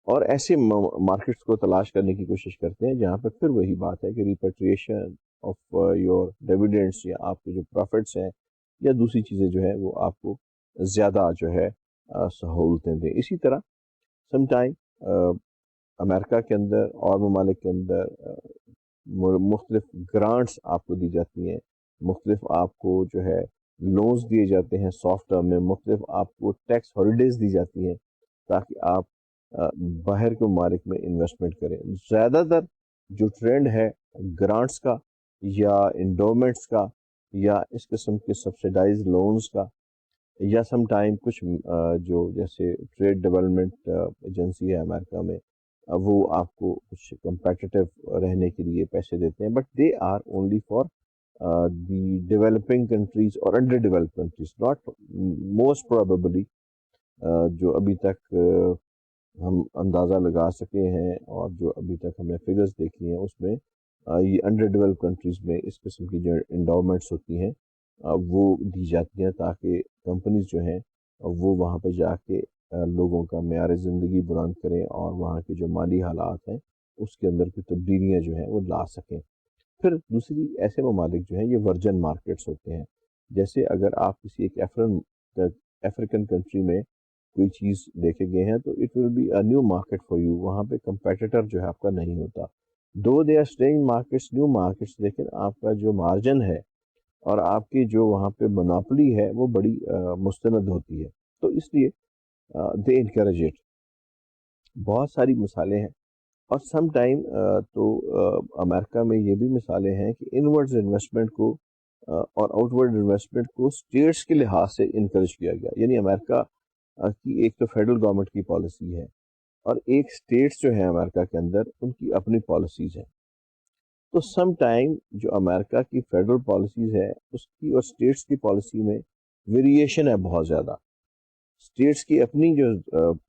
اور ایسے مارکیٹس کو تلاش کرنے کی کوشش کرتے ہیں جہاں پہ پھر وہی بات ہے کہ ریپیٹریشن آف یور ڈیویڈنڈس یا آپ کے جو پروفٹس ہیں یا دوسری چیزیں جو ہے وہ آپ کو زیادہ جو ہے سہولتیں دیں. اسی طرح سم ٹائم امریکہ کے اندر اور ممالک کے اندر مختلف گرانٹس آپ کو دی جاتی ہیں، مختلف آپ کو جو ہے لونز دیے جاتے ہیں سافٹ ٹرم میں، مختلف آپ کو ٹیکس ہالیڈیز دی جاتی ہیں تاکہ آپ باہر کے ممالک میں انویسٹمنٹ کریں. زیادہ تر جو ٹرینڈ ہے گرانٹس کا یا انڈومنٹس کا یا اس قسم کے سبسڈائز لونز کا، یا سم ٹائم کچھ جو جیسے ٹریڈ ڈیولپمنٹ ایجنسی ہے امریکہ میں، وہ آپ کو کچھ کمپیٹیٹیو رہنے کے لیے پیسے دیتے ہیں، but they are only for the developing countries اور under develop countries, not most probably جو ابھی تک ہم اندازہ لگا سکے ہیں اور جو ابھی تک ہم نے فگرز دیکھی ہیں، اس میں یہ انڈر ڈیولپ کنٹریز میں اس قسم کی جو انڈاؤمنٹس ہوتی ہیں وہ دی جاتی ہیں، تاکہ کمپنیز جو ہیں وہ وہاں پہ جا کے لوگوں کا معیار زندگی بلند کریں اور وہاں کے جو مالی حالات ہیں اس کے اندر کی تبدیلیاں جو ہیں وہ لا سکیں۔ پھر دوسری ایسے ممالک جو ہیں یہ ورجن مارکیٹس ہوتے ہیں، جیسے اگر آپ کسی ایک افریقن کنٹری میں کوئی چیز دیکھے گئے ہیں تو it will be a new market for you, وہاں پہ کمپیٹیٹر جو ہے آپ کا نہیں ہوتا، though they are staying markets new markets, لیکن آپ کا جو مارجن ہے اور آپ کی جو وہاں پہ مناپلی ہے وہ بڑی مستند ہوتی ہے، تو اس لیے دے انکریج اٹ۔ بہت ساری مثالیں ہیں، اور سم ٹائم تو امریکہ میں یہ بھی مثالیں ہیں کہ انورڈز انویسٹمنٹ کو اور آؤٹ ورڈ انویسٹمنٹ کو اسٹیٹس کے لحاظ سے انکریج کیا گیا، یعنی امریکہ کی ایک تو فیڈرل گورنمنٹ کی پالیسی ہے اور ایک اسٹیٹس جو ہیں امریکہ کے اندر ان کی اپنی پالیسیز ہیں، تو سم ٹائم جو امریکہ کی فیڈرل پالیسیز ہے اس کی اور اسٹیٹس کی پالیسی میں ویریشن ہے بہت زیادہ، اسٹیٹس کی اپنی جو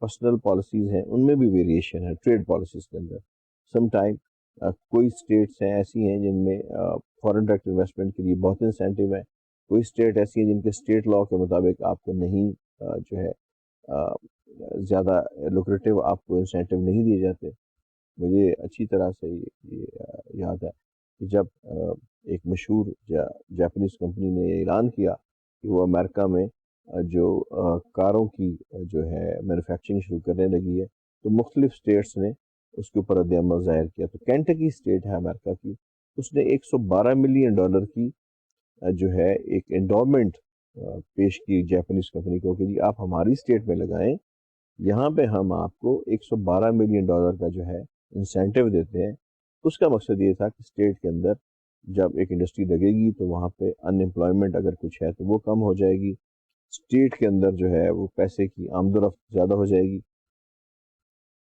پرسنل پالیسیز ہیں ان میں بھی ویریشن ہے ٹریڈ پالیسیز کے اندر، سم ٹائم کوئی اسٹیٹس ہیں ایسی ہیں جن میں فارن ڈائریکٹ انویسٹمنٹ کے لیے بہت انسینٹیو ہے، کوئی اسٹیٹ ایسی ہیں جن کے اسٹیٹ لاء کے مطابق آپ کو نہیں جو ہے زیادہ لوکریٹو آپ کو انسینٹیو نہیں دیے جاتے۔ مجھے اچھی طرح سے یہ یاد ہے کہ جب ایک مشہور جاپنیز کمپنی نے یہ اعلان کیا کہ وہ امریکہ میں جو کاروں کی جو ہے مینوفیکچرنگ شروع کرنے لگی ہے، تو مختلف اسٹیٹس نے اس کے اوپر رد عمل ظاہر کیا، تو کینٹکی اسٹیٹ ہے امریکہ کی، اس نے $112 ملین کی جو ہے ایک انڈومنٹ پیش کی جاپنیز کمپنی کو کہ جی آپ ہماری اسٹیٹ میں لگائیں، یہاں پہ ہم آپ کو $112 ملین کا جو ہے انسینٹیو دیتے ہیں۔ اس کا مقصد یہ تھا کہ اسٹیٹ کے اندر جب ایک انڈسٹری لگے گی تو وہاں پہ ان امپلائمنٹ اگر کچھ ہے تو وہ کم ہو جائے گی، اسٹیٹ کے اندر جو ہے وہ پیسے کی آمد و رفت زیادہ ہو جائے گی،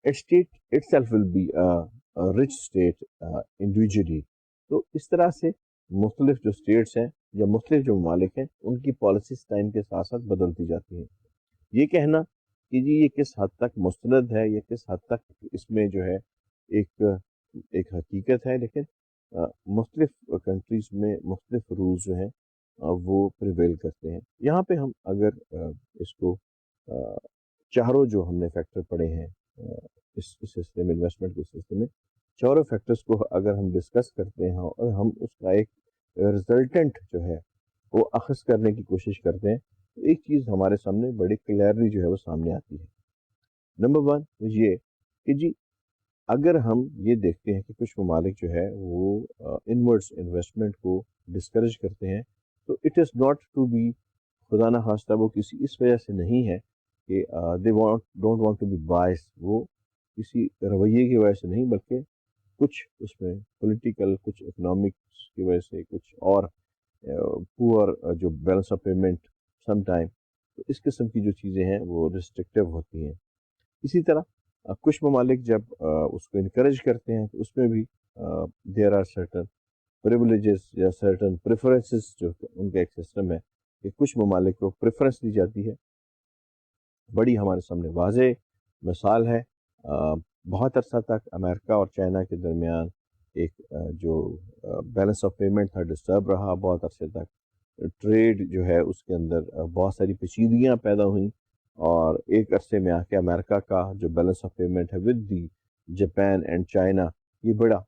state itself will be a rich state individually۔ تو اس طرح سے مختلف جو اسٹیٹس ہیں یا مختلف جو ممالک ہیں ان کی پالیسیز ٹائم کے ساتھ ساتھ بدلتی جاتی ہیں۔ یہ کہنا کہ جی یہ کس حد تک مستند ہے یا کس حد تک اس میں جو ہے ایک حقیقت ہے، لیکن مختلف کنٹریز میں مختلف رولز جو ہیں وہ پریویل کرتے ہیں۔ یہاں پہ ہم اگر اس کو چاروں جو ہم نے فیکٹر پڑھے ہیں اس سلسلے میں، انویسٹمنٹ کے سلسلے میں چاروں فیکٹرز کو اگر ہم ڈسکس کرتے ہیں اور ہم اس کا ایک رزلٹنٹ جو ہے وہ اخذ کرنے کی کوشش کرتے ہیں، تو ایک چیز ہمارے سامنے بڑی کلیئرلی جو ہے وہ سامنے آتی ہے۔ نمبر 1 یہ کہ جی اگر ہم یہ دیکھتے ہیں کہ کچھ ممالک جو ہے وہ انورڈس انویسٹمنٹ کو ڈسکریج کرتے ہیں، تو it is not to be, خدا نہ خواستہ وہ کسی اس وجہ سے نہیں ہے کہ they don't want to be bias, وہ کسی رویے کی وجہ سے نہیں، بلکہ کچھ اس میں پولیٹیکل، کچھ اکنامکس کی وجہ سے، کچھ اور پور جو balance of payment some time, تو اس قسم کی جو چیزیں ہیں وہ ریسٹرکٹیو ہوتی ہیں۔ اسی طرح کچھ ممالک جب اس کو انکریج کرتے ہیں تو اس میں بھی دیر آر سرٹن پریولیجز یا سرٹن پریفرنسز، جو ان کا ایک سسٹم ہے کہ کچھ ممالک کو پریفرنس دی جاتی ہے۔ بڑی ہمارے سامنے واضح مثال ہے، بہت عرصہ تک امریکہ اور چائنا کے درمیان ایک جو بیلنس آف پیمنٹ تھا ڈسٹرب رہا، بہت عرصے تک ٹریڈ جو ہے اس کے اندر بہت ساری پیچیدگیاں پیدا ہوئیں، اور ایک عرصے میں آ کے امریکہ کا جو بیلنس آف پیمنٹ ہے with the Japan and China, یہ بڑا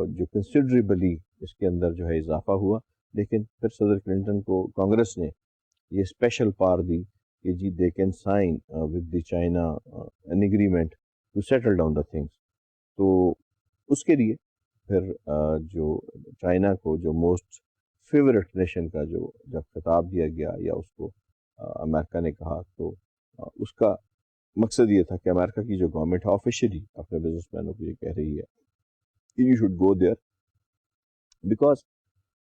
جو کنسیڈریبلی اس کے اندر جو ہے اضافہ ہوا، لیکن پھر صدر کلنٹن کو کانگریس نے یہ اسپیشل پار دی کہ جی they can sign with the China an agreement to settle down the things. تو اس کے لیے پھر جو چائنا کو جو موسٹ فیورٹ نیشن کا جو جب خطاب دیا گیا یا اس کو امریکہ نے کہا، تو اس کا مقصد یہ تھا کہ امریکہ کی جو گورنمنٹ ہے آفیشلی اپنے بزنس مینوں کو یہ کہہ رہی ہے کہ you should go there, because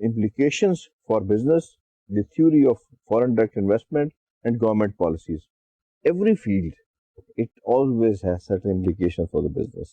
implications for business, the theory of foreign direct investment and government policies. Every field, it always has certain implications for the business.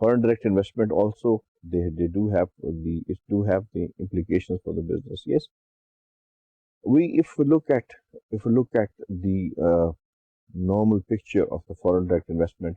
foreign direct investment also they do have the implications for the business? Yes. If we look at the normal picture of the foreign direct investment,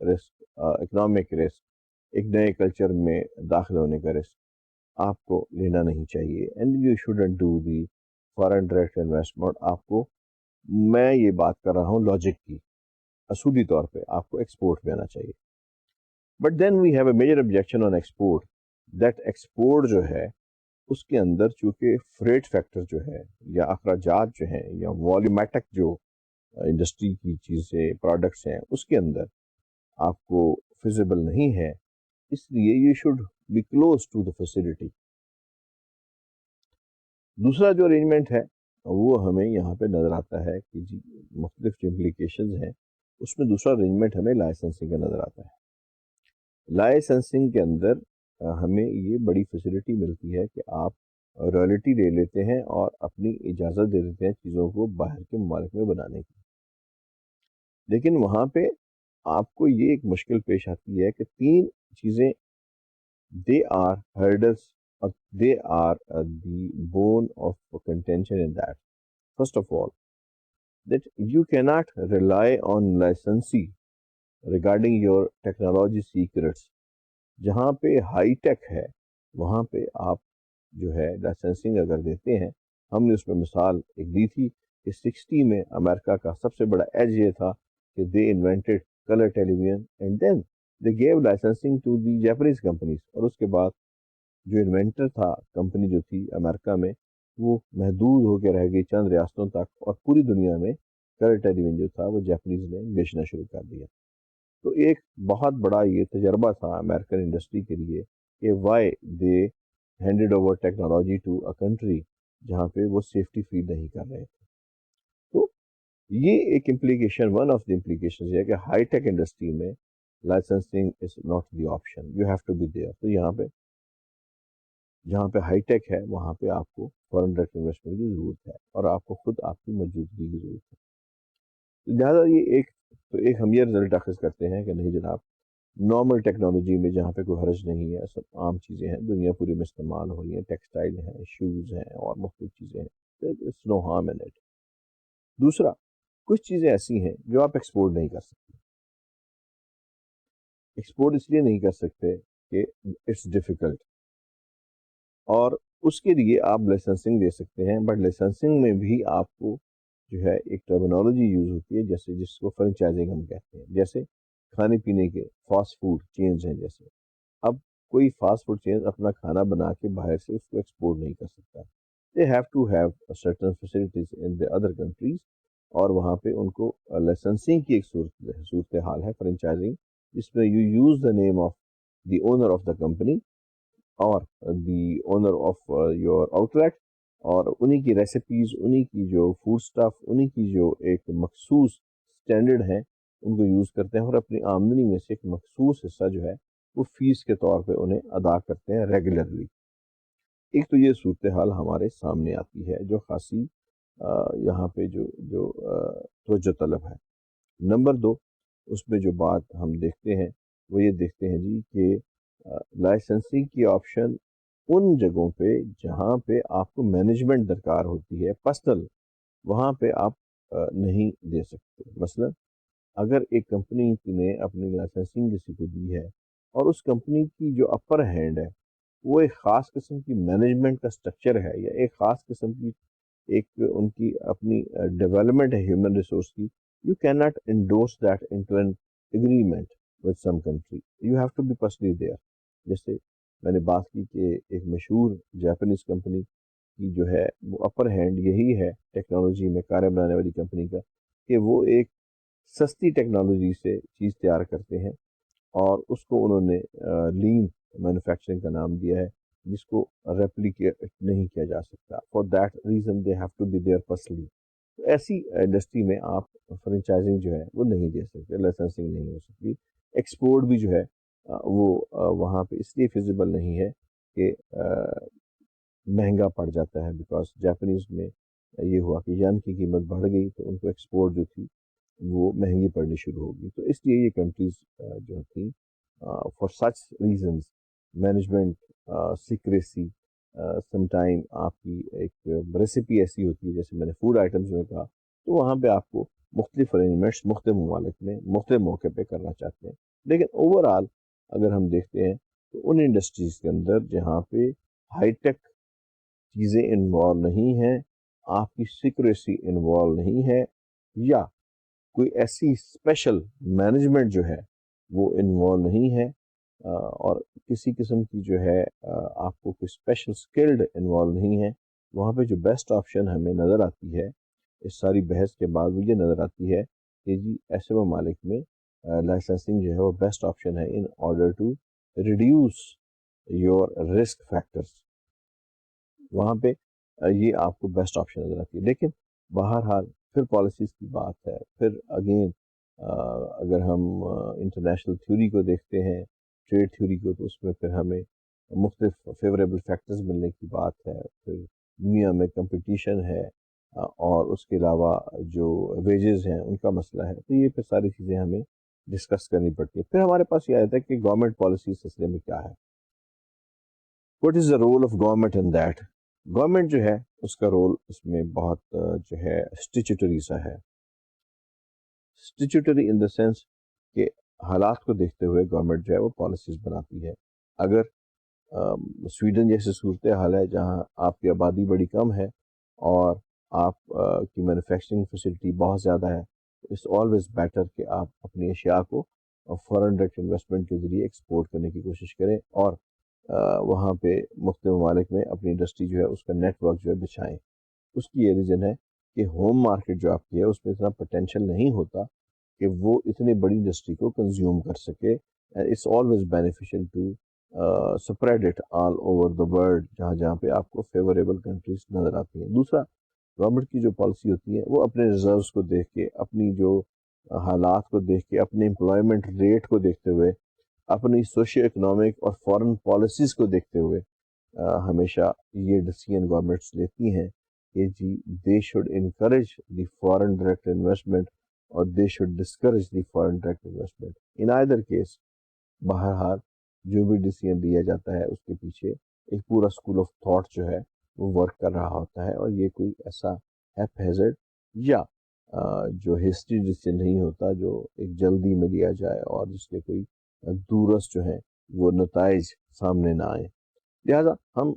risk, economic risk, ایک نئے کلچر میں داخل ہونے کا رسک آپ کو لینا نہیں چاہیے. And you shouldn't do the foreign direct investment. آپ کو، میں یہ بات کر رہا ہوں لاجک کی، اصولی طور پہ آپ کو ایکسپورٹ میں آنا چاہیے. But then we have a major objection on export, that export جو ہے اس کے اندر چونکہ فریٹ فیکٹر جو ہے یا اخراجات جو ہیں یا والیومیٹک جو انڈسٹری کی چیزیں پروڈکٹس ہیں اس کے اندر آپ کو فیزیبل نہیں ہے، اس لیے you should be close to the facility. دوسرا جو ارینجمنٹ ہے وہ ہمیں یہاں پہ نظر آتا ہے کہ جی مختلف جو امپلیکیشنز ہیں اس میں دوسرا ارینجمنٹ ہمیں لائسنسنگ کا نظر آتا ہے. لائسنسنگ کے اندر ہمیں یہ بڑی فیسلٹی ملتی ہے کہ آپ رائلٹی لے لیتے ہیں اور اپنی اجازت دے دیتے ہیں چیزوں کو باہر کے ممالک میں بنانے کی. لیکن وہاں پہ آپ کو یہ ایک مشکل پیش آتی ہے کہ تین چیزیں they are hurdles or they are the bone of contention in that. First of all, that you cannot rely on licensee regarding your technology secrets. جہاں پہ ہائی ٹیک ہے وہاں پہ آپ جو ہے لائسنسنگ اگر دیتے ہیں، ہم نے اس میں مثال ایک دی تھی کہ 60 میں امریکہ کا سب سے بڑا ایج یہ تھا کہ they invented color television and then they gave licensing to the Japanese companies. اور اس کے بعد جو انوینٹر تھا کمپنی جو تھی امریکہ میں وہ محدود ہو کے رہ گئی چند ریاستوں تک، اور پوری دنیا میں کلر ٹیلی ویژن جو تھا وہ جاپنیز نے بیچنا شروع کر دیا. تو ایک بہت بڑا یہ تجربہ تھا امریکن انڈسٹری کے لیے کہ why they handed over technology to a country جہاں پہ وہ سیفٹی فیل نہیں کر رہے تھے. تو یہ ایک implication, one of the implication ہے کہ ہائی ٹیک انڈسٹری میں licensing is not the option, you have to be there. تو یہاں پہ جہاں پہ ہائی ٹیک ہے وہاں پہ آپ کو فارن ڈائریکٹ انویسٹمنٹ کی ضرورت ہے اور آپ کو خود آپ کی موجودگی کی ضرورت ہے. لہٰذا یہ ایک ہم یہ رزلٹ اخذ کرتے ہیں کہ نہیں جناب، نارمل ٹیکنالوجی میں جہاں پہ کوئی حرج نہیں ہے، سب عام چیزیں ہیں، دنیا پوری میں استعمال ہو رہی ہیں، ٹیکسٹائل ہیں، شوز ہیں اور مختلف چیزیں ہیں، it's no harm in it. دوسرا، کچھ چیزیں ایسی ہیں جو آپ ایکسپورٹ نہیں کر سکتے. ایکسپورٹ اس لیے نہیں کر سکتے کہ اٹس ڈیفیکلٹ، اور اس کے لیے آپ لائسنسنگ دے سکتے ہیں، بٹ لائسنسنگ میں بھی آپ کو جو ہے ایک ٹرمینالوجی یوز ہوتی ہے جیسے جس کو فرنچائزنگ ہم کہتے ہیں. جیسے کھانے پینے کے فاسٹ فوڈ چینز ہیں، جیسے اب کوئی فاسٹ فوڈ چینز اپنا کھانا بنا کے باہر سے اس کو ایکسپورٹ نہیں کر سکتا. They have to have certain facilities in the other countries, اور وہاں پہ ان کو لائسنسنگ کی ایک صورت حال ہے فرنچائزنگ، جس میں you use the name of the owner of the company اور the owner of your outlet, اور انہی کی ریسیپیز، انہی کی جو فوڈ سٹف، انہی کی جو ایک مخصوص سٹینڈرڈ ہیں ان کو یوز کرتے ہیں، اور اپنی آمدنی میں سے ایک مخصوص حصہ جو ہے وہ فیس کے طور پہ انہیں ادا کرتے ہیں ریگولرلی. ایک تو یہ صورتحال ہمارے سامنے آتی ہے جو خاصی یہاں پہ جو توجہ طلب ہے. نمبر دو، اس میں جو بات ہم دیکھتے ہیں وہ یہ دیکھتے ہیں جی کہ لائسنسنگ کی آپشن ان جگہوں پہ جہاں پہ آپ کو مینجمنٹ درکار ہوتی ہے پرسنل، وہاں پہ آپ نہیں دے سکتے. مثلا اگر ایک کمپنی نے اپنی لائسنسنگ کسی کو دی ہے اور اس کمپنی کی جو اپر ہینڈ ہے وہ ایک خاص قسم کی مینجمنٹ کا سٹرکچر ہے یا ایک خاص قسم کی ایک ان کی اپنی ڈیولپمنٹ ہے ہیومن ریسورس کی، you cannot endorse that into an agreement with some country. You have to be personally there. جیسے میں نے بات کی کہ ایک مشہور جاپنیز کمپنی کی جو ہے وہ اپر ہینڈ یہی ہے ٹیکنالوجی میں کاریں بنانے والی کمپنی کا کہ وہ ایک سستی ٹیکنالوجی سے چیز تیار کرتے ہیں اور اس کو انہوں نے لین مینوفیکچرنگ کا نام دیا ہے، جس کو ریپلیکیٹ نہیں کیا جا سکتا. For that reason they have to be there personally. ایسی انڈسٹری میں آپ فرنچائزنگ جو ہے وہ نہیں دے سکتے، لائسنسنگ نہیں ہو سکتی. ایکسپورٹ بھی جو ہے وہ وہاں پہ اس لیے فیزیبل نہیں ہے کہ مہنگا پڑ جاتا ہے، بیکاز جاپنیز میں یہ ہوا کہ ین کی قیمت بڑھ گئی تو ان کو ایکسپورٹ جو تھی وہ مہنگی پڑنی شروع ہوگی. تو اس لیے یہ کنٹریز جو تھیں for such reasons, management secrecy, some time آپ کی ایک ریسیپی ایسی ہوتی ہے جیسے میں نے فوڈ آئٹمس میں کہا، تو وہاں پہ آپ کو مختلف ارینجمنٹس مختلف ممالک میں مختلف موقع پہ کرنا چاہتے ہیں. لیکن اوور آل اگر ہم دیکھتے ہیں تو ان انڈسٹریز کے اندر جہاں پہ ہائی ٹیک چیزیں انوالو نہیں ہیں، آپ کی سیکریسی انوالو نہیں ہے، یا کوئی ایسی اسپیشل مینجمنٹ جو ہے وہ انوالو نہیں ہے، اور کسی قسم کی جو ہے آپ کو کوئی اسپیشل اسکلڈ انوالو نہیں ہے، وہاں پہ جو بیسٹ آپشن ہمیں نظر آتی ہے اس ساری بحث کے بعد وہ یہ نظر آتی ہے کہ جی ایسے ممالک میں لائسنسنگ جو ہے وہ بیسٹ آپشن ہے in order to reduce your risk factors. وہاں پہ یہ آپ کو بیسٹ آپشن نظر آتی ہے. لیکن بہرحال پھر پالیسیز کی بات ہے، پھر اگین اگر ہم انٹرنیشنل تھیوری کو دیکھتے ہیں، ٹریڈ تھیوری کو، تو اس میں پھر ہمیں مختلف فیوریبل فیکٹرز ملنے کی بات ہے. پھر دنیا میں کمپٹیشن ہے، اور اس کے علاوہ جو ویجز ہیں ان کا مسئلہ ہے. تو یہ پھر ساری چیزیں ہمیں ڈسکس کرنی پڑتی ہے. پھر ہمارے پاس یہ آتا ہے کہ گورنمنٹ پالیسی سلسلے میں کیا ہے. What is the role of government in that. Government جو ہے اس کا رول اس میں بہت جو ہے اسٹیچوٹری سا ہے. اسٹیچوٹری ان دا سینس کہ حالات کو دیکھتے ہوئے گورنمنٹ جو ہے وہ پالیسیز بناتی ہے. اگر سویڈن جیسے صورتحال ہے جہاں آپ کی آبادی بڑی کم ہے اور آپ کی مینوفیکچرنگ فیسلٹی بہت زیادہ ہے، اٹس آلویز بیٹر کہ آپ اپنی اشیاء کو فارن ڈائریکٹ انویسٹمنٹ کے ذریعے ایکسپورٹ کرنے کی کوشش کریں، اور وہاں پہ مختلف ممالک میں اپنی انڈسٹری جو ہے اس کا نیٹ ورک جو ہے بچھائیں. اس کی یہ ریزن ہے کہ ہوم مارکیٹ جو آپ کی ہے اس میں اتنا پوٹینشیل نہیں ہوتا کہ وہ اتنی بڑی انڈسٹری کو کنزیوم کر سکے. It's always beneficial to spread it all over the world, جہاں جہاں پہ آپ کو فیوریبل کنٹریز نظر آتی ہیں. دوسرا، گورنمنٹ کی جو پالیسی ہوتی ہے وہ اپنے ریزروز کو دیکھ کے، اپنی جو حالات کو دیکھ کے، اپنے امپلائمنٹ ریٹ کو دیکھتے ہوئے، اپنی سوشیو اکنامک اور فارن پالیسیز کو دیکھتے ہوئے ہمیشہ یہ ڈیسیژن گورنمنٹس لیتی ہیں کہ جی they should encourage the foreign direct investment اور they should discourage the foreign direct investment. In either case بہرحال جو بھی ڈیسیژن لیا جاتا ہے اس کے پیچھے ایک پورا اسکول آف تھاٹ جو ہے وہ ورک کر رہا ہوتا ہے، اور یہ کوئی ایسا ہیپ ہیزرڈ یا جو ہسٹری ڈیسیژن نہیں ہوتا جو ایک جلدی میں لیا جائے اور جس کے کوئی دورس جو ہے وہ نتائج سامنے نہ آئے. لہٰذا ہم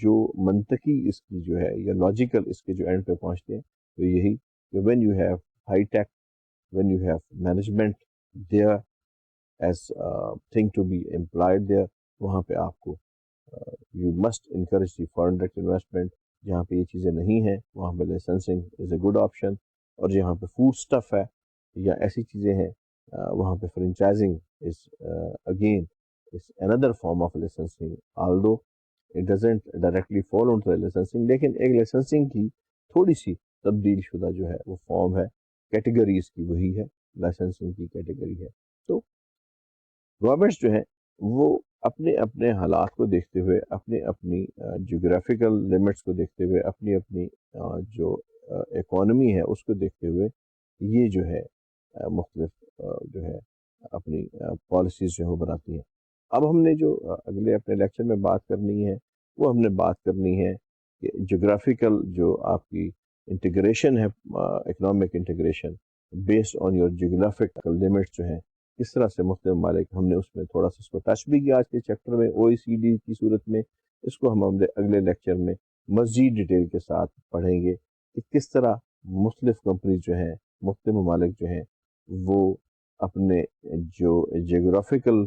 جو منطقی اس کی جو ہے یا لاجیکل اس کے جو اینڈ پہ پہنچتے ہیں تو یہی کہ when you have high tech, when you have management there as thing to be employed there, وہاں پہ آپ کو you must encourage the foreign direct investment. جہاں پہ یہ چیزیں نہیں ہیں وہاں پہ licensing is a good option, اور جہاں پہ فوڈ اسٹف ہے یا ایسی چیزیں ہیں وہاں پہ franchising is again is another form of licensing, although it doesn't directly fall into the licensing. لیکن ایک لائسنسنگ کی تھوڑی سی تبدیل شدہ جو ہے وہ فارم ہے، کیٹیگری اس کی وہی ہے، لائسنسنگ کی کیٹیگری ہے. تو گورنمنٹس جو ہیں وہ اپنے اپنے حالات کو دیکھتے ہوئے، اپنے اپنی جیوگرافیکل لمٹس کو دیکھتے ہوئے، اپنی اپنی جو اکانومی ہے اس کو دیکھتے ہوئے یہ جو ہے مختلف جو ہے اپنی پالیسیز جو ہے وہ بناتی ہیں. اب ہم نے جو اگلے اپنے لیکچر میں بات کرنی ہے وہ ہم نے بات کرنی ہے کہ جغرافیکل جو آپ کی انٹیگریشن ہے، economic integration based on your geographical limits جو ہیں کس طرح سے مختلف ممالک، ہم نے اس میں تھوڑا سا اس کو ٹچ بھی کیا آج کے چیپٹر میں OECD کی صورت میں. اس کو ہم اگلے لیکچر میں مزید ڈیٹیل کے ساتھ پڑھیں گے کہ کس طرح مختلف کمپنیز جو ہیں، مختلف ممالک جو ہیں وہ اپنے جو جغرافیکل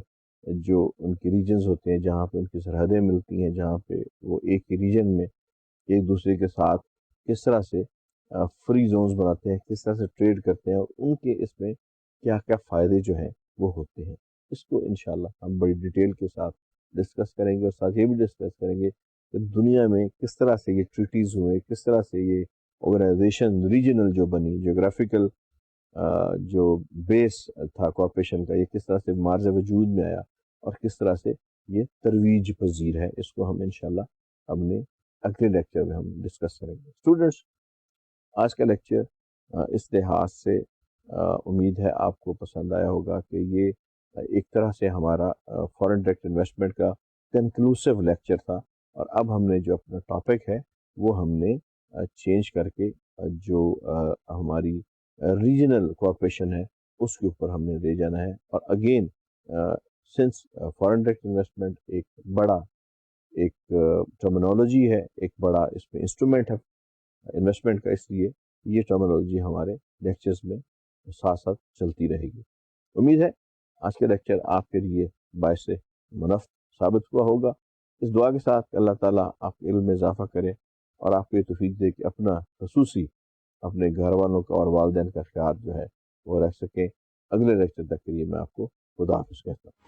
جو ان کے ریجنز ہوتے ہیں، جہاں پہ ان کی سرحدیں ملتی ہیں، جہاں پہ وہ ایک ہی ریجن میں ایک دوسرے کے ساتھ کس طرح سے فری زونز بناتے ہیں، کس طرح سے ٹریڈ کرتے ہیں، اور ان کے اس میں کیا کیا فائدے جو ہیں وہ ہوتے ہیں. اس کو انشاءاللہ ہم بڑی ڈیٹیل کے ساتھ ڈسکس کریں گے، اور ساتھ یہ بھی ڈسکس کریں گے کہ دنیا میں کس طرح سے یہ ٹریٹیز ہوئے، کس طرح سے یہ آرگنائزیشن ریجنل جو بنی، جغرافیکل جو بیس تھا کارپوریشن کا، یہ کس طرح سے مارز وجود میں آیا اور کس طرح سے یہ ترویج پذیر ہے. اس کو ہم انشاءاللہ اپنے اگلے لیکچر میں ہم ڈسکس کریں گے. اسٹوڈنٹس، آج کا لیکچر اس لحاظ سے امید ہے آپ کو پسند آیا ہوگا کہ یہ ایک طرح سے ہمارا فارن ڈائریکٹ انویسٹمنٹ کا کنکلوسیو لیکچر تھا، اور اب ہم نے جو اپنا ٹاپک ہے وہ ہم نے چینج کر کے جو ہماری ریجنل کوآپریشن ہے اس کے اوپر ہم نے لے جانا ہے. اور again since foreign direct investment ایک بڑا ایک ٹرمینالوجی ہے، ایک بڑا اس میں انسٹرومنٹ ہے انویسٹمنٹ کا، اس لیے یہ ٹرمینالوجی ہمارے لیکچرز میں ساتھ ساتھ چلتی رہے گی. امید ہے آج کا لیکچر آپ کے لیے باعث منفع ثابت ہوا ہوگا. اس دعا کے ساتھ کہ اللہ تعالیٰ آپ کے علم میں اضافہ کرے اور آپ کو یہ توفیق دے کہ اپنا خصوصی اپنے گھر والوں کا اور والدین کا خیال جو ہے وہ رکھ سکیں. اگلے لیکچر تک کے لیے میں آپ کو خدا حافظ کہتا ہوں.